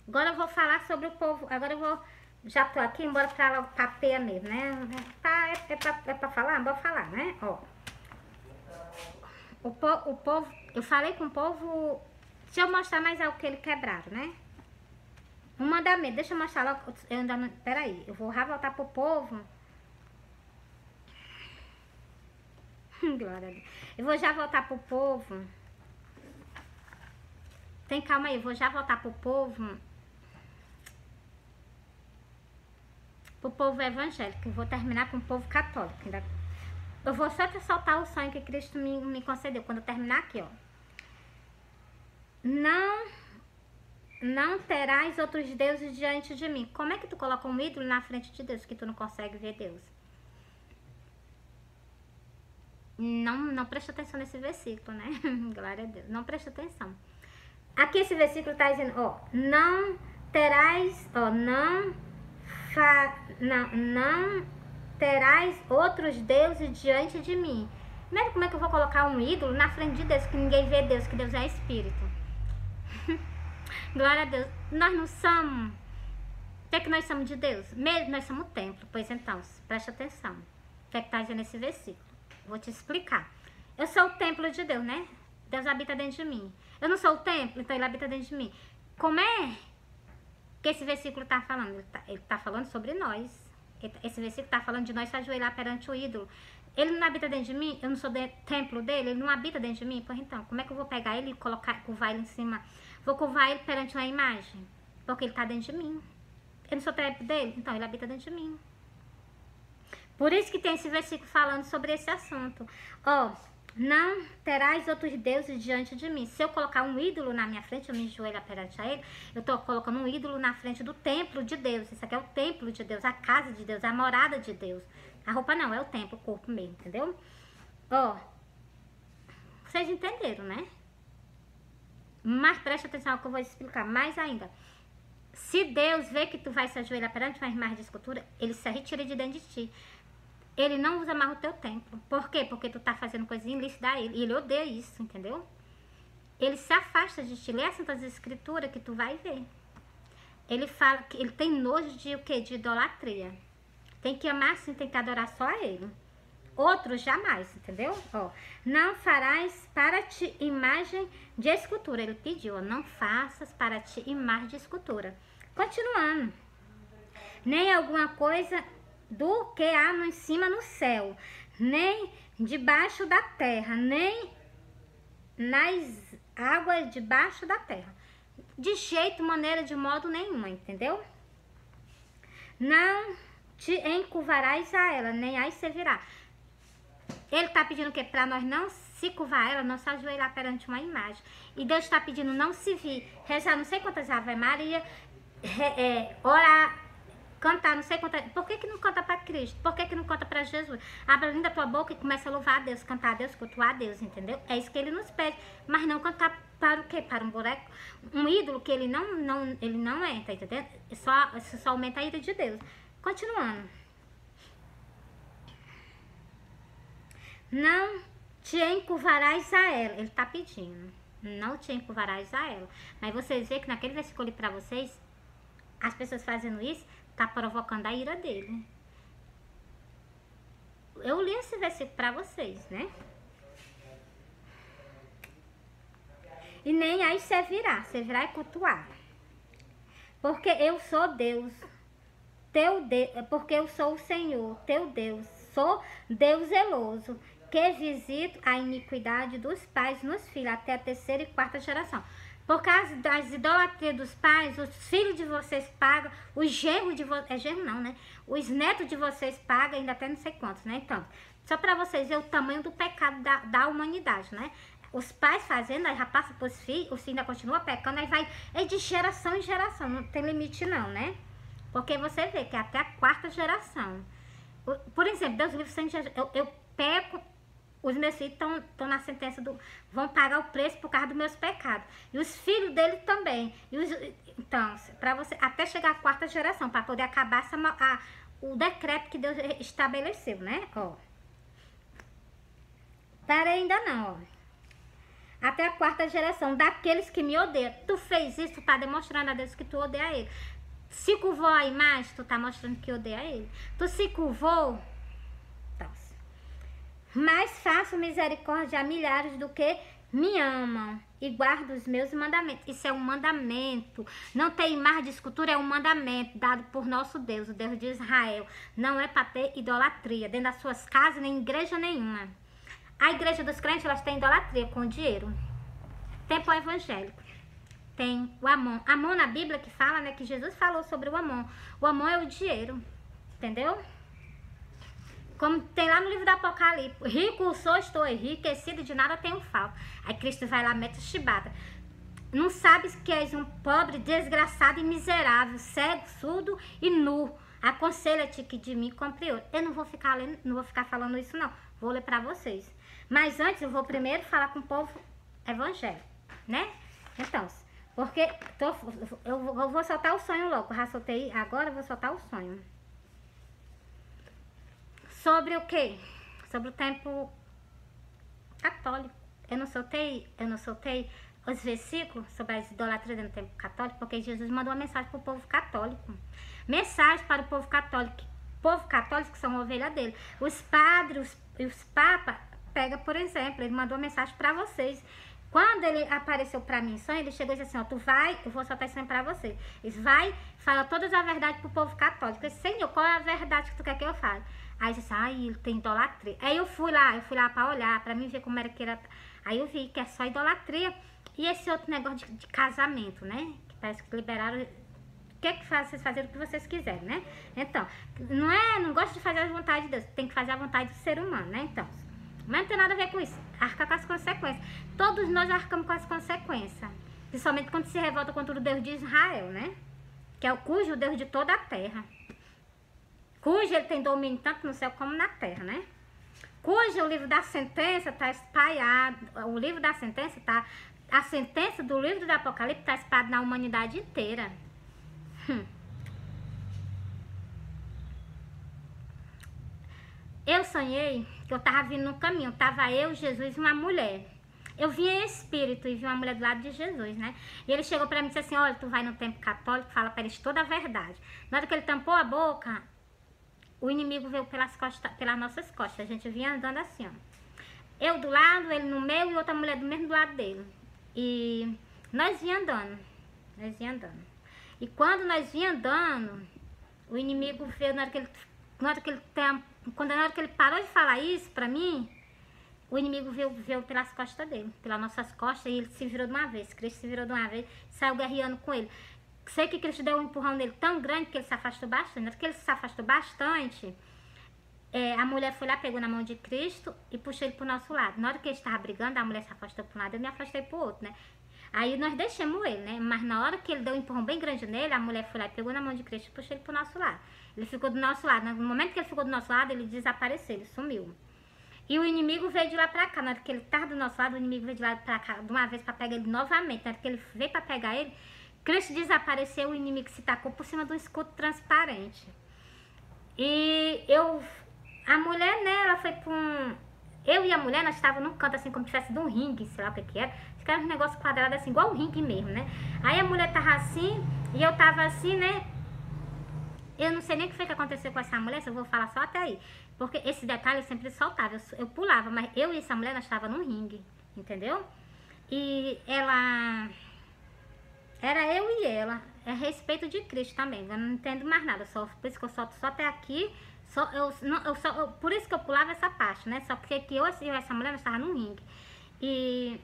A: Agora eu vou falar sobre o povo. Agora eu vou... Já tô aqui, embora pra papeia mesmo, né? É pra falar? Bora falar, né? Ó. O povo... Eu falei com o povo... Deixa eu mostrar mais algo que eles quebraram, né? Um mandamento. Deixa eu mostrar logo... Eu ainda não... Peraí. Eu vou já voltar pro povo... Glória a Deus. Eu vou já voltar pro povo. Tem calma aí, eu vou já voltar pro povo. Pro povo evangélico. Eu vou terminar com o povo católico. Eu vou só te soltar o sonho que Cristo me concedeu. Quando eu terminar aqui, ó. Não terás outros deuses diante de mim. Como é que tu coloca um ídolo na frente de Deus que tu não consegue ver Deus? Não presta atenção nesse versículo, né? Glória a Deus. Não presta atenção. Aqui esse versículo está dizendo, ó, não terás, ó, não terás outros deuses diante de mim. Mas como é que eu vou colocar um ídolo na frente de Deus, que ninguém vê Deus, que Deus é espírito? Glória a Deus. Nós não somos. O que é que nós somos de Deus? Mesmo nós somos o templo. Pois então, preste atenção. O que é que está dizendo esse versículo? Vou te explicar. Eu sou o templo de Deus, né? Deus habita dentro de mim. Eu não sou o templo, então ele habita dentro de mim. Como é que esse versículo está falando? Ele está falando sobre nós. Esse versículo está falando de nós se ajoelhar perante o ídolo. Ele não habita dentro de mim? Eu não sou templo dele? Ele não habita dentro de mim? Pois então, como é que eu vou pegar ele e curvar ele em cima? Vou curvar ele perante uma imagem? Porque ele está dentro de mim. Eu não sou templo dele? Então ele habita dentro de mim. Por isso que tem esse versículo falando sobre esse assunto. Ó, não terás outros deuses diante de mim. Se eu colocar um ídolo na minha frente, eu me ajoelhar perante a ele, eu estou colocando um ídolo na frente do templo de Deus. Isso aqui é o templo de Deus, a casa de Deus, a morada de Deus. A roupa não, é o templo, o corpo mesmo, entendeu? Ó, Vocês entenderam, né? Mas preste atenção ao que eu vou explicar mais ainda. Se Deus vê que tu vai se ajoelhar perante uma imagem de escultura, ele se retira de dentro de ti. Ele não usa mais o teu templo. Por quê? Porque tu tá fazendo coisa ilícita a ele. E ele odeia isso, entendeu? Ele se afasta de ti. Lê as Santas Escrituras que tu vai ver. Ele fala que ele tem nojo de o quê? De idolatria. Tem que amar sim, tem que adorar só a ele. Outros jamais, entendeu? Ó, não farás para ti imagem de escultura. Ele pediu, ó, não faças para ti imagem de escultura. Continuando. Nem alguma coisa do que há em cima no céu, nem debaixo da terra, nem nas águas debaixo da terra. De jeito, maneira, de modo nenhum, entendeu? Não te encurvarás a ela, nem aí servirá. Ele está pedindo o quê? Para nós não se curvar a ela, não se ajoelhar perante uma imagem. E Deus está pedindo não se vir, rezar não sei quantas Ave Maria, orar, cantar não sei quantas... Por que não canta para Cristo? Por que não canta para Jesus? Abre a tua boca e começa a louvar a Deus, cantar a Deus, cultuar a Deus, entendeu? É isso que ele nos pede. Mas não cantar para o quê? Para um boneco, um ídolo que ele não é, tá entendendo? Só aumenta a ira de Deus. Continuando. Não te encurvarás a ela. Ele está pedindo. Não te encurvarás a ela. Mas vocês veem que naquele versículo para vocês, as pessoas fazendo isso, está provocando a ira dele. Eu li esse versículo para vocês, né? E nem aí servirá é cultuar. Porque eu sou Deus, porque eu sou o Senhor, teu Deus. Sou Deus zeloso, que visito a iniquidade dos pais nos filhos, até a 3ª e 4ª geração. Por causa das idolatrias dos pais, os filhos de vocês pagam, os genros de vocês, genro não, né? Os netos de vocês pagam, ainda até não sei quantos, né? Então, só para vocês verem o tamanho do pecado da humanidade, né? Os pais fazendo, aí já passa para os filhos ainda continua pecando, aí vai de geração em geração, não tem limite não, né? Porque você vê que é até a 4ª geração. Por exemplo, Deus livre sem Jesus, eu peco, os meus filhos estão na sentença vão pagar o preço por causa dos meus pecados. E os filhos dele também. Então, para você, até chegar à 4ª geração, para poder acabar o decreto que Deus estabeleceu, né? Ó. Para ainda não, ó. Até a 4ª geração, daqueles que me odeiam. Tu fez isso, tu tá demonstrando a Deus que tu odeia ele. Se curvou a imagem, tu tá mostrando que odeia ele. Tu se curvou, então, mas faço misericórdia a milhares do que me amam e guardo os meus mandamentos. Isso é um mandamento. Não tem imagem de escultura, é um mandamento dado por nosso Deus, o Deus de Israel. Não é para ter idolatria dentro das suas casas, nem igreja nenhuma. A igreja dos crentes, elas têm idolatria com dinheiro. Tem o evangélico. Tem o Amon. Amon na Bíblia que fala, né, que Jesus falou sobre o Amon. O Amon é o dinheiro, entendeu? Como tem lá no livro do Apocalipse. Rico sou, estou enriquecido, de nada tenho falta. Aí Cristo vai lá, mete a chibata. Não sabes que és um pobre, desgraçado e miserável, cego, surdo e nu. Aconselha-te que de mim compre ouro. Eu não vou ficar falando isso não. Vou ler para vocês. Mas antes eu vou primeiro falar com o povo evangélico, né? Então, porque eu vou soltar o sonho logo. Eu já soltei, agora eu vou soltar o sonho. Sobre o quê? Sobre o tempo católico. Eu não soltei os versículos sobre as idolatrias no tempo católico, porque Jesus mandou uma mensagem para o povo católico. Mensagem para o povo católico. Povo católico que são ovelha dele. Os padres e os papas, pega por exemplo, ele mandou uma mensagem para vocês. Quando ele apareceu para mim em sonho, ele chegou e disse assim, ó, tu vai, eu vou soltar isso sonho para você. Ele vai, fala todas a verdade pro povo católico. Eu disse, Senhor, qual é a verdade que tu quer que eu fale? Aí disse, ele tem idolatria. Aí eu fui lá para olhar, para mim ver como era que era. Aí eu vi que é só idolatria. E esse outro negócio de casamento, né? Que parece que liberaram. O que vocês fazem o que vocês quiserem, né? Então, não gosto de fazer a vontade de Deus, tem que fazer a vontade do ser humano, né? Então, mas não tem nada a ver com isso. Arca com as consequências. Todos nós arcamos com as consequências. Principalmente quando se revolta contra o Deus de Israel, né? Que é o cujo Deus de toda a terra. Cujo ele tem domínio tanto no céu como na terra, né? cujo o livro da sentença está espalhado, o livro da sentença está, a sentença do livro do Apocalipse está espalhada na humanidade inteira. Eu sonhei que eu estava vindo no caminho, tava eu, Jesus e uma mulher. Eu vi em espírito e vi uma mulher do lado de Jesus, né? E ele chegou pra mim e disse assim, olha, tu vai no templo católico, fala pra eles toda a verdade. Na hora que ele tampou a boca, o inimigo veio pelas nossas costas. A gente vinha andando assim, ó. Eu do lado, ele no meio e outra mulher do mesmo lado dele. E nós vinha andando. E quando nós vinha andando, o inimigo veio, na hora que ele parou de falar isso pra mim, o inimigo veio pelas costas dele, pelas nossas costas, e ele se virou de uma vez. Cristo se virou de uma vez, saiu guerreando com ele. Sei que Cristo deu um empurrão nele tão grande que ele se afastou bastante. Na hora que ele se afastou bastante, a mulher foi lá, pegou na mão de Cristo e puxou ele pro nosso lado. Na hora que ele estava brigando, a mulher se afastou para um lado, eu me afastei pro outro, né? Aí nós deixamos ele, né? Mas na hora que ele deu um empurrão bem grande nele, a mulher foi lá e pegou na mão de Cristo e puxou ele pro nosso lado. Ele ficou do nosso lado. No momento que ele ficou do nosso lado, ele desapareceu, ele sumiu. E o inimigo veio de lá pra cá. Na hora que ele tava do nosso lado, o inimigo veio de lá pra cá de uma vez pra pegar ele novamente. Na hora que ele veio pra pegar ele, Cristo desapareceu, o inimigo se tacou por cima de um escudo transparente. E a mulher, né, ela foi pra um... Eu e a mulher, nós estávamos num canto assim, como se tivesse de um ringue, sei lá o que era. Ficava um negócio quadrado assim, igual um ringue mesmo, né? Aí a mulher tava assim, e eu tava assim, né? Eu não sei nem o que foi que aconteceu com essa mulher, se eu vou falar só até aí. Porque esse detalhe eu sempre soltava, eu pulava, mas eu e essa mulher, nós estávamos num ringue, entendeu? E ela... Era eu e ela, a respeito de Cristo também, eu não entendo mais nada, por isso que eu solto só até aqui, por isso que eu pulava essa parte, né? Só porque eu e essa mulher, nós estávamos num ringue. E...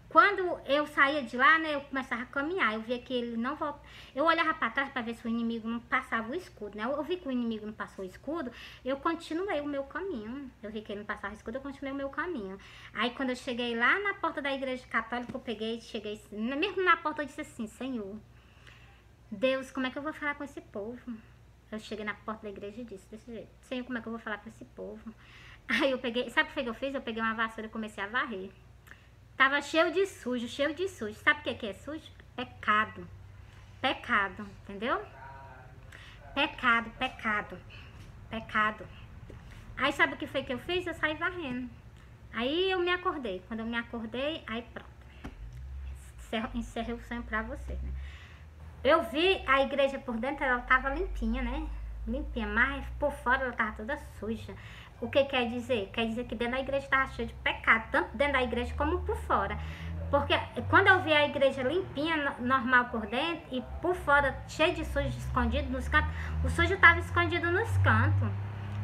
A: Quando eu saía de lá, né, eu começava a caminhar, eu via que ele não voltava, eu olhava para trás para ver se o inimigo não passava o escudo, né, eu vi que o inimigo não passou o escudo, eu continuei o meu caminho, eu vi que ele não passava o escudo, eu continuei o meu caminho. Aí quando eu cheguei lá na porta da igreja católica, cheguei, mesmo na porta eu disse assim, Senhor, Deus, como é que eu vou falar com esse povo? Eu cheguei na porta da igreja e disse desse jeito, Senhor, como é que eu vou falar com esse povo? Aí eu peguei, sabe o que eu fiz? Eu peguei uma vassoura e comecei a varrer. Tava cheio de sujo, cheio de sujo. Sabe o que é sujo? Pecado. Pecado, entendeu? Pecado, pecado, pecado. Aí sabe o que foi que eu fiz? Eu saí varrendo. Aí eu me acordei. Quando eu me acordei, aí pronto. Encerrei o sonho pra vocês, né? Eu vi a igreja por dentro, ela tava limpinha, né? Limpinha, mas por fora ela tava toda suja. O que quer dizer? Quer dizer que dentro da igreja estava cheio de pecado, tanto dentro da igreja como por fora. Porque quando eu vi a igreja limpinha, normal por dentro, e por fora cheio de sujo escondido nos cantos, o sujo estava escondido nos cantos.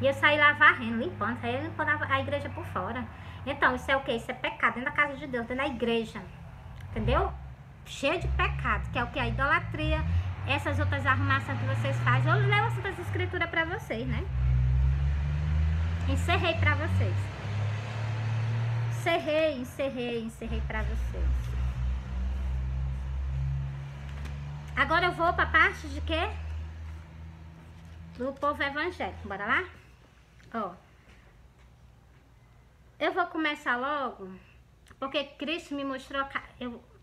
A: E eu saí lá varrendo, limpando, saí limpando a igreja por fora. Então, isso é o quê? Isso é pecado dentro da casa de Deus, dentro da igreja. Entendeu? Cheio de pecado, que é o que? A idolatria, essas outras arrumações que vocês fazem. Eu levo essas escrituras para vocês, né? Encerrei pra vocês. Encerrei pra vocês. Agora eu vou pra parte de quê? Do povo evangélico. Bora lá? Ó. Eu vou começar logo, porque Cristo me mostrou...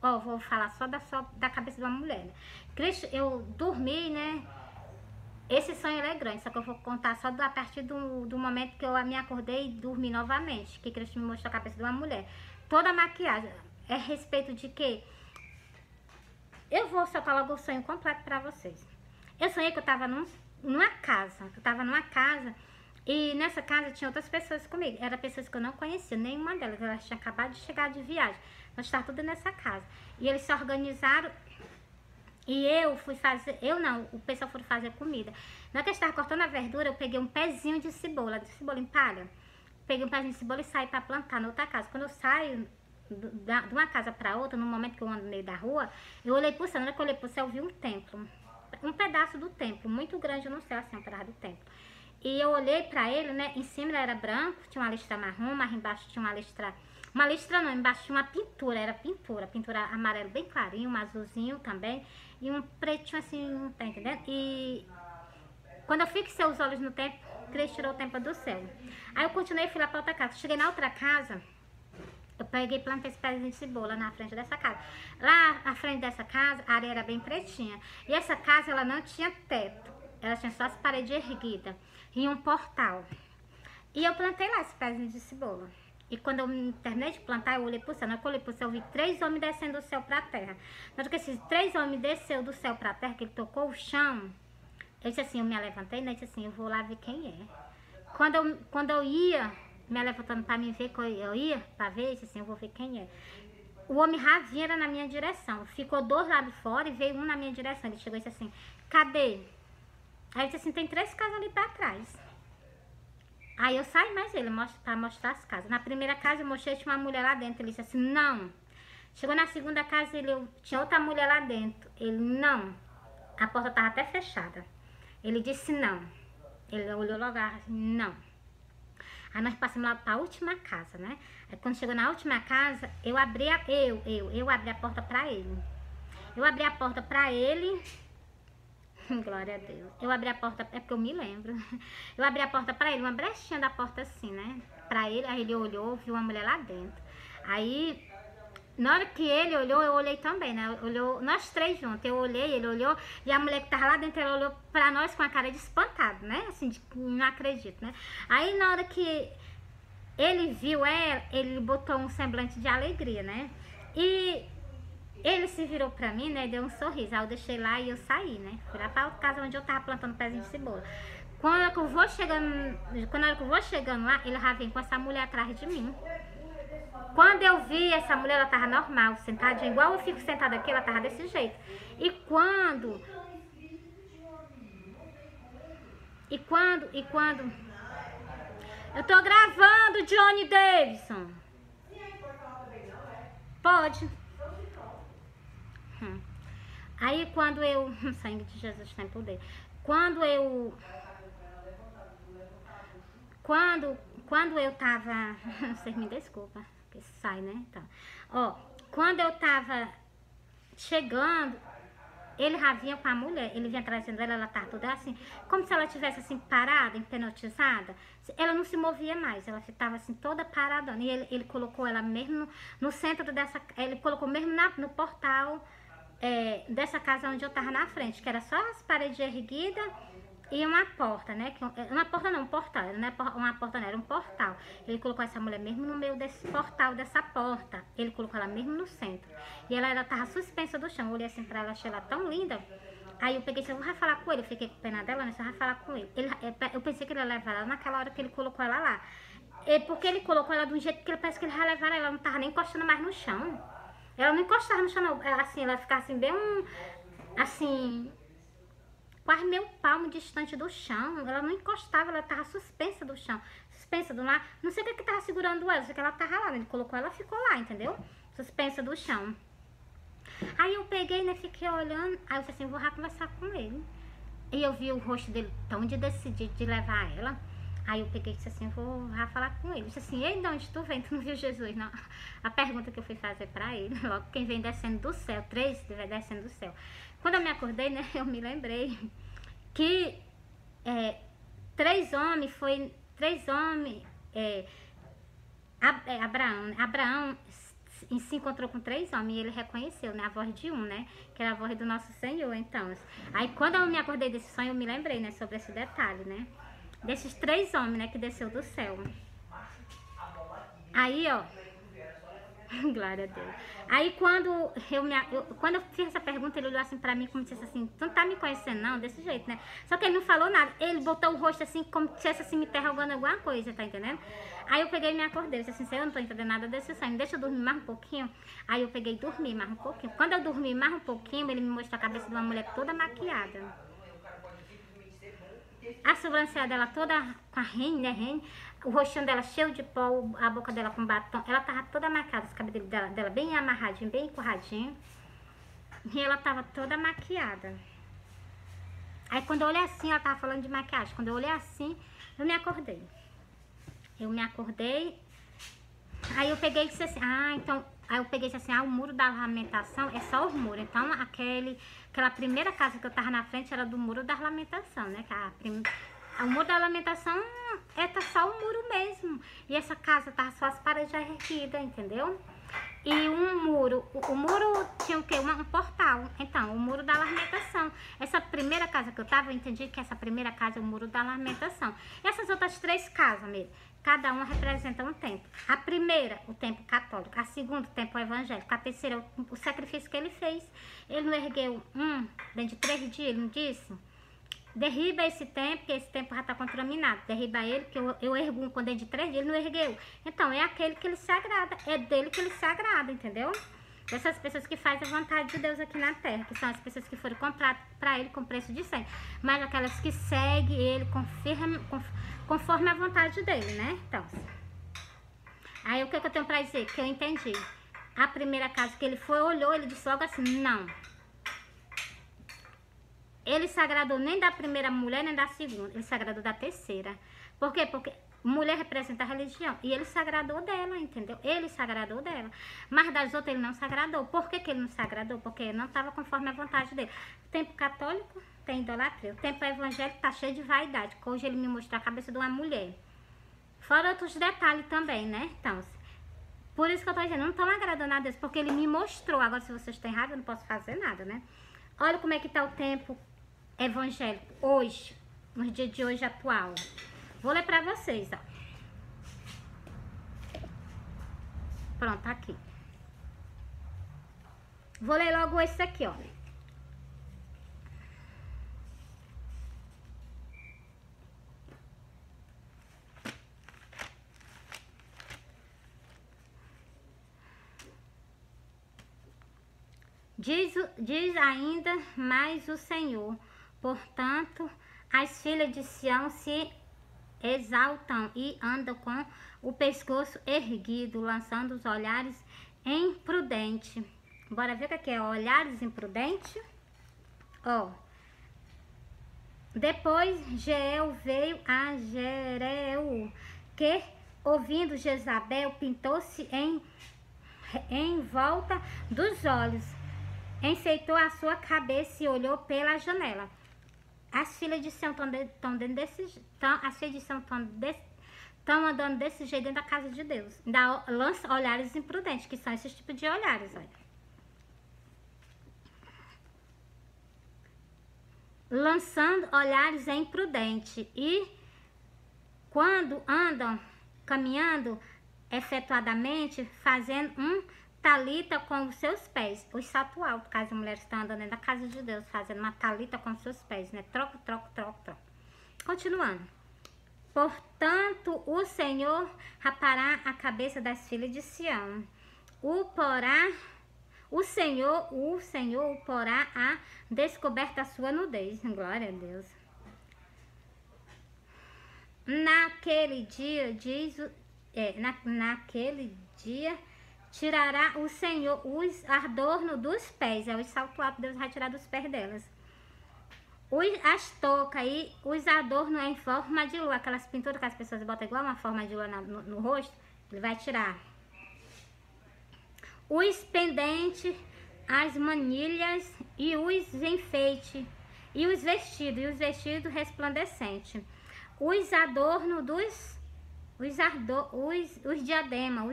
A: vou falar só da cabeça de uma mulher, né? Cristo, eu dormi, né? Esse sonho é grande, só que eu vou contar só a partir do momento que eu me acordei e dormi novamente, que Cristo me mostrou a cabeça de uma mulher. Toda a maquiagem é a respeito de quê? Eu vou soltar logo o sonho completo pra vocês. Eu sonhei que eu tava numa casa, e nessa casa tinha outras pessoas comigo. Eram pessoas que eu não conhecia, nenhuma delas, elas tinham acabado de chegar de viagem. Nós estávamos tudo nessa casa. E eles se organizaram. E eu fui fazer, o pessoal foi fazer comida. Na hora que eu estava cortando a verdura, eu peguei um pezinho de cebola em palha. Peguei um pezinho de cebola e saí para plantar na outra casa. Quando eu saio de uma casa para outra, no momento que eu ando no meio da rua, eu olhei pro céu. Na hora que eu olhei pro céu, eu vi um templo. Um pedaço do templo, muito grande no céu, assim, um pedaço do templo. E eu olhei para ele, né, em cima ele era branco, tinha uma listra marrom, mas embaixo tinha uma listra não, embaixo tinha uma pintura, pintura amarelo bem clarinho, um azulzinho também, e um pretinho assim, tá entendendo? E quando eu fixei os olhos no templo, Cristo tirou o templo do céu. Aí eu continuei e fui lá pra outra casa. Cheguei na outra casa, eu peguei e plantei esse pezinho de cebola na frente dessa casa. Lá na frente dessa casa, a areia era bem pretinha. E essa casa, ela não tinha teto. Ela tinha só as paredes erguidas e um portal. E eu plantei lá esse pezinho de cebola. E quando eu terminei de plantar, eu olhei pro céu. Na hora que eu olhei pro céu, eu vi 3 homens descendo do céu pra terra. Na hora que esses 3 homens desceu do céu pra terra, que ele tocou o chão, eu disse assim, eu me levantei, né? Eu disse assim, eu vou lá ver quem é. Quando eu ia me levantando pra mim ver, que eu ia pra ver, eu disse assim, eu vou ver quem é. O homem ravinha era na minha direção. Ficou 2 lá de fora e veio um na minha direção. Ele chegou e disse assim, cadê? Aí eu disse assim, tem 3 casas ali pra trás. Aí eu saí mais ele pra mostrar as casas. Na primeira casa eu mostrei, tinha uma mulher lá dentro. Ele disse assim, não. Chegou na segunda casa, tinha outra mulher lá dentro. Ele, não. A porta estava até fechada. Ele disse não. Ele olhou logo assim, não. Aí nós passamos lá pra última casa, né? Aí quando chegou na última casa, eu abri a porta pra ele. Eu abri a porta pra ele. Glória a Deus. Eu abri a porta, é porque eu me lembro. Eu abri a porta pra ele, uma brechinha da porta assim, né? Pra ele, aí ele olhou, viu uma mulher lá dentro. Aí, na hora que ele olhou, eu olhei também, né? Olhou, nós 3 juntos. Eu olhei, ele olhou, e a mulher que tava lá dentro, ela olhou pra nós com a cara de espantado, né? Assim, não acredito, né? Aí, na hora que ele viu ela, ele botou um semblante de alegria, né? E ele se virou pra mim, né, deu um sorriso. Aí eu deixei lá e eu saí, né? Fui lá pra outra casa onde eu tava plantando pezinho de cebola. Quando eu vou chegando lá, ele já vem com essa mulher atrás de mim. Quando eu vi essa mulher, ela tava normal, sentadinha, igual eu fico sentada aqui, ela tava desse jeito. E quando... Eu tô gravando, Johnny Davidson. Pode. Aí quando eu... O sangue de Jesus tem poder. Quando eu tava... Vocês me desculpem, que sai, né? Então, ó, quando eu tava chegando, ele já vinha com a mulher, ele vinha trazendo ela tava toda assim, como se ela tivesse assim parada, hipnotizada. Ela não se movia mais, ela ficava assim toda parada. E ele colocou ela mesmo no centro dessa... Ele colocou mesmo no portal... dessa casa onde eu tava na frente, que era só as paredes erguidas e uma porta, né? Uma porta não, um portal, não é uma porta não, era um portal. Ele colocou essa mulher mesmo no meio desse portal, dessa porta. Ele colocou ela mesmo no centro. E ela tava suspensa do chão. Eu olhei assim pra ela, achei ela tão linda. Aí eu peguei e disse, eu vou falar com ele. Eu fiquei com pena dela, né? Eu vou falar com ele. Eu pensei que ele ia levar ela naquela hora que ele colocou ela lá. Porque ele colocou ela de um jeito que ele parece que ele ia levar ela. Ela não tava nem encostando mais no chão. Ela não encostava no chão, não. Assim, ela ficava assim, bem assim, quase meio palmo distante do chão. Ela não encostava, ela tava suspensa do chão. Suspensa do mar. Não sei o que tava segurando ela, só que ela tava lá. Ele colocou ela, ficou lá, entendeu? Suspensa do chão. Aí eu peguei, né, fiquei olhando. Aí eu falei assim, vou lá conversar com ele. E eu vi o rosto dele tão de decidido de levar ela. Aí eu peguei e disse assim, vou já falar com ele. Eu disse assim, ei, de onde tu vem? Tu não viu Jesus, não? A pergunta que eu fui fazer pra ele, logo quem vem descendo do céu, 3 descendo do céu. Quando eu me acordei, né, eu me lembrei que 3 homens, Abraão se encontrou com 3 homens e ele reconheceu, né, a voz de um, né, que era a voz do nosso Senhor, então. Aí quando eu me acordei desse sonho, eu me lembrei, né, sobre esse detalhe, né. Desses 3 homens, né, que desceu do céu. Aí, ó. Glória a Deus. Aí, quando eu fiz essa pergunta, ele olhou assim pra mim, como se disse assim, tu não tá me conhecendo, não? Desse jeito, né? Só que ele não falou nada. Ele botou o rosto assim, como se estivesse assim, me interrogando alguma coisa, tá entendendo? Aí eu peguei e me acordei. Eu disse assim, Senhor, eu não tô entendendo nada desse sonho. Deixa eu dormir mais um pouquinho. Aí eu peguei e dormi mais um pouquinho. Quando eu dormi mais um pouquinho, ele me mostrou a cabeça de uma mulher toda maquiada. A sobrancelha dela toda com a rene, né? O rostinho dela cheio de pó, a boca dela com batom. Ela tava toda marcada, os cabelos dela bem amarradinho, bem encorradinho. E ela tava toda maquiada. Aí quando eu olhei assim, ela tava falando de maquiagem. Quando eu olhei assim, eu me acordei. Aí eu peguei e disse assim, aí eu peguei e disse assim, o muro da lamentação é só os muros. Então aquela primeira casa que eu tava na frente era do muro da lamentação, né? O muro da lamentação tá só o muro mesmo. E essa casa tá só as paredes erguidas, entendeu? E um muro, o muro tinha o quê? Um portal. Então, o muro da lamentação. Essa primeira casa que eu tava, eu entendi que essa primeira casa é o muro da lamentação. E essas outras 3 casas mesmo, cada uma representa um templo. A primeira, o templo católico. A segunda, o templo evangélico. A terceira, o sacrifício que ele fez. Ele não ergueu dentro de 3 dias, ele não disse? Derriba esse templo, que esse templo já está contaminado. Derriba ele, que eu ergo com dentro de 3 dias, ele não ergueu. Então, é aquele que ele se agrada. É dele que ele se agrada, entendeu? Dessas pessoas que fazem a vontade de Deus aqui na terra. Que são as pessoas que foram compradas para ele com preço de sangue. Mas aquelas que seguem ele conforme a vontade dele, né? Então, aí o que eu tenho para dizer? Que eu entendi. A primeira casa que ele foi, olhou, ele disse logo assim, não. Ele se agradou nem da primeira mulher, nem da segunda. Ele se agradou da terceira. Por quê? Porque mulher representa a religião. E ele se agradou dela, entendeu? Ele se agradou dela. Mas das outras ele não se agradou. Por que ele não se agradou? Porque ele não estava conforme a vontade dele. O templo católico tem idolatria. O templo evangélico está cheio de vaidade. Hoje ele me mostrou a cabeça de uma mulher. Fora outros detalhes também, né? Então, por isso que eu estou dizendo, não estão agradando a Deus. Porque ele me mostrou. Agora, se vocês têm raiva, eu não posso fazer nada, né? Olha como é que está o tempo evangélico hoje, nos dias de hoje atual. Vou ler pra vocês, ó. Pronto, tá aqui. Vou ler logo esse aqui, ó. Diz ainda mais o Senhor. Portanto, as filhas de Sião se exaltam e andam com o pescoço erguido, lançando os olhares imprudentes. Bora ver o que é olhares imprudentes? Ó. Depois Jeel veio a Jereu, que, ouvindo Jezabel, pintou-se em volta dos olhos, enfeitou a sua cabeça e olhou pela janela. As filhas de Sião estão andando desse jeito dentro da casa de Deus. Lança olhares imprudentes, que são esses tipos de olhares, olha. Lançando olhares imprudentes. E quando andam caminhando efetuadamente, fazendo talita com os seus pés, os salto alto, caso as mulheres estão andando dentro da casa de Deus, fazendo uma talita com os seus pés, né? Troco, troco, troco, troco. Continuando. Portanto, o Senhor rapará a cabeça das filhas de Sião. O Senhor o porá a descoberta a sua nudez. Glória a Deus. Naquele dia, naquele dia, tirará o Senhor os adornos dos pés. É o salto alto, Deus vai tirar dos pés delas. As toucas e os adornos em forma de lua. Aquelas pinturas que as pessoas botam igual uma forma de lua no rosto. Ele vai tirar. Os pendentes, as manilhas e os enfeites. E os vestidos resplandecentes. Os adornos os diademas,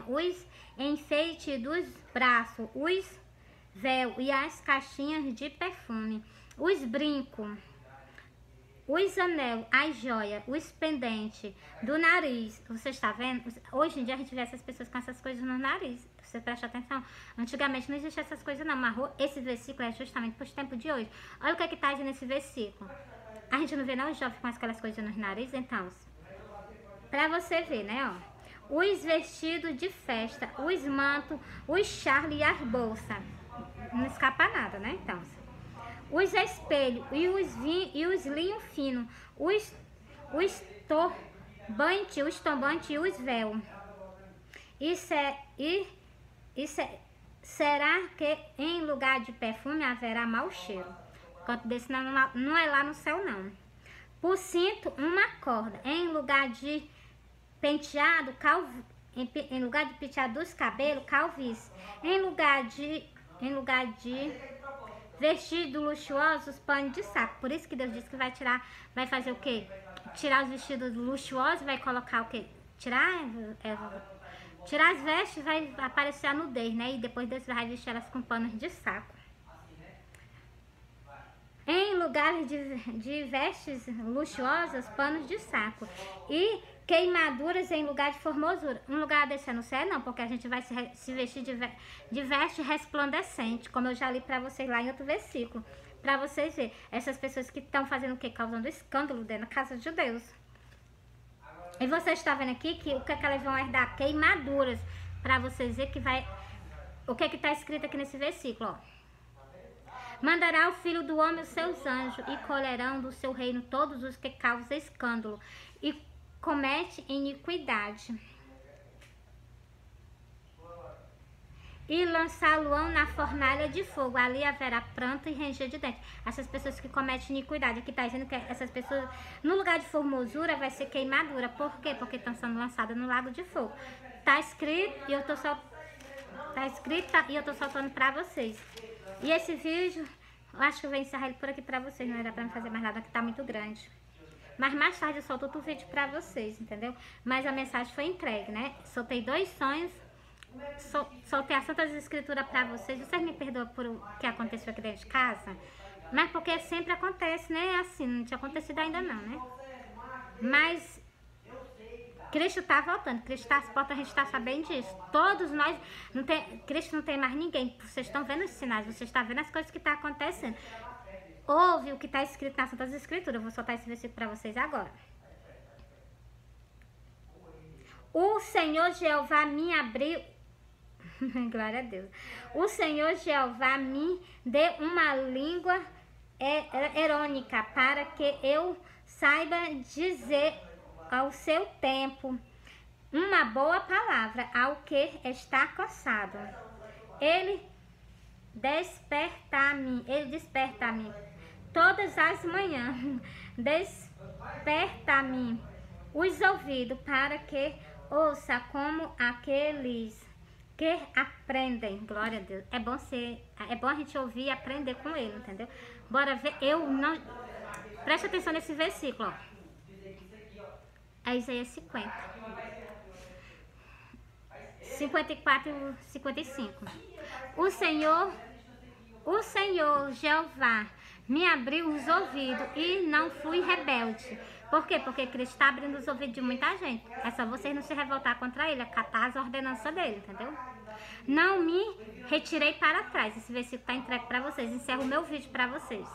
A: os enfeites dos braços, os véus e as caixinhas de perfume, os brincos, os anel, as joias, os pendentes do nariz. Você está vendo? Hoje em dia a gente vê essas pessoas com essas coisas no nariz. Você presta atenção? Antigamente não existia essas coisas não, mas esse versículo é justamente para os tempos de hoje. Olha o que está aí nesse versículo. A gente não vê não os jovens com aquelas coisas no nariz, então... Pra você ver, né, ó. Os vestidos de festa, os mantos, os charles e as bolsas. Não escapa nada, né, então. Os espelhos e os linhos finos. Os tombantes e os véus. Será que em lugar de perfume haverá mau cheiro? Enquanto desse não é lá no céu, não. Por cinto, uma corda. Em lugar de penteado, em lugar de penteado dos cabelos, calvície. Em lugar de Vestidos luxuosos, pano de saco. Por isso que Deus disse que vai tirar, vai fazer o quê? Tirar os vestidos luxuosos, vai colocar o quê? Tirar as vestes, vai aparecer a nudez, né? E depois Deus vai vestir elas com panos de saco. Em lugares de vestes luxuosas, panos de saco. E queimaduras em lugar de formosura. Um lugar desse é no céu? Não, porque a gente vai se vestir de veste resplandecente, como eu já li para vocês lá em outro versículo. Para vocês verem, essas pessoas que estão fazendo o quê? Causando escândalo dentro da casa de Deus. E você está vendo aqui que o que é que elas vão herdar? Queimaduras. Para vocês verem que vai... O que é que está escrito aqui nesse versículo, ó. Mandará o Filho do Homem os seus anjos, e colherão do seu reino todos os que causam escândalo e comete iniquidade. E lançá-lo-ão na fornalha de fogo. Ali haverá pranto e ranger de dentes. Essas pessoas que cometem iniquidade. Aqui está dizendo que essas pessoas, no lugar de formosura, vai ser queimadura. Por quê? Porque estão sendo lançadas no lago de fogo. Está escrito e eu estou soltando para vocês. E esse vídeo, eu acho que eu vou encerrar ele por aqui pra vocês. Não era pra não fazer mais nada, que tá muito grande. Mas mais tarde eu solto outro vídeo pra vocês, entendeu? Mas a mensagem foi entregue, né? Soltei 2 sonhos. Soltei as Santas Escrituras pra vocês. Vocês me perdoam por o que aconteceu aqui dentro de casa? Mas porque sempre acontece, né? Assim, não tinha acontecido ainda não, né? Mas... Cristo está voltando, Cristo está às portas, a gente está sabendo disso. Todos nós, Cristo não tem mais ninguém. Vocês estão vendo os sinais, vocês estão vendo as coisas que estão acontecendo. Ouve o que está escrito nas Santas Escrituras. Eu vou soltar esse versículo para vocês agora. O Senhor Jeová me abriu... Glória a Deus. O Senhor Jeová me deu uma língua irônica para que eu saiba dizer ao seu tempo uma boa palavra ao que está cansado. Ele desperta a mim todas as manhãs. Desperta a mim os ouvidos para que ouça como aqueles que aprendem. Glória a Deus. É bom a gente ouvir e aprender com ele, entendeu? Bora ver. Preste atenção nesse versículo, ó. É Isaías 50. 54 e 55. O Senhor Jeová me abriu os ouvidos e não fui rebelde. Por quê? Porque Cristo está abrindo os ouvidos de muita gente. É só vocês não se revoltar contra ele, acatar as ordenanças dele, entendeu? Não me retirei para trás. Esse versículo está entregue para vocês. Encerro o meu vídeo para vocês.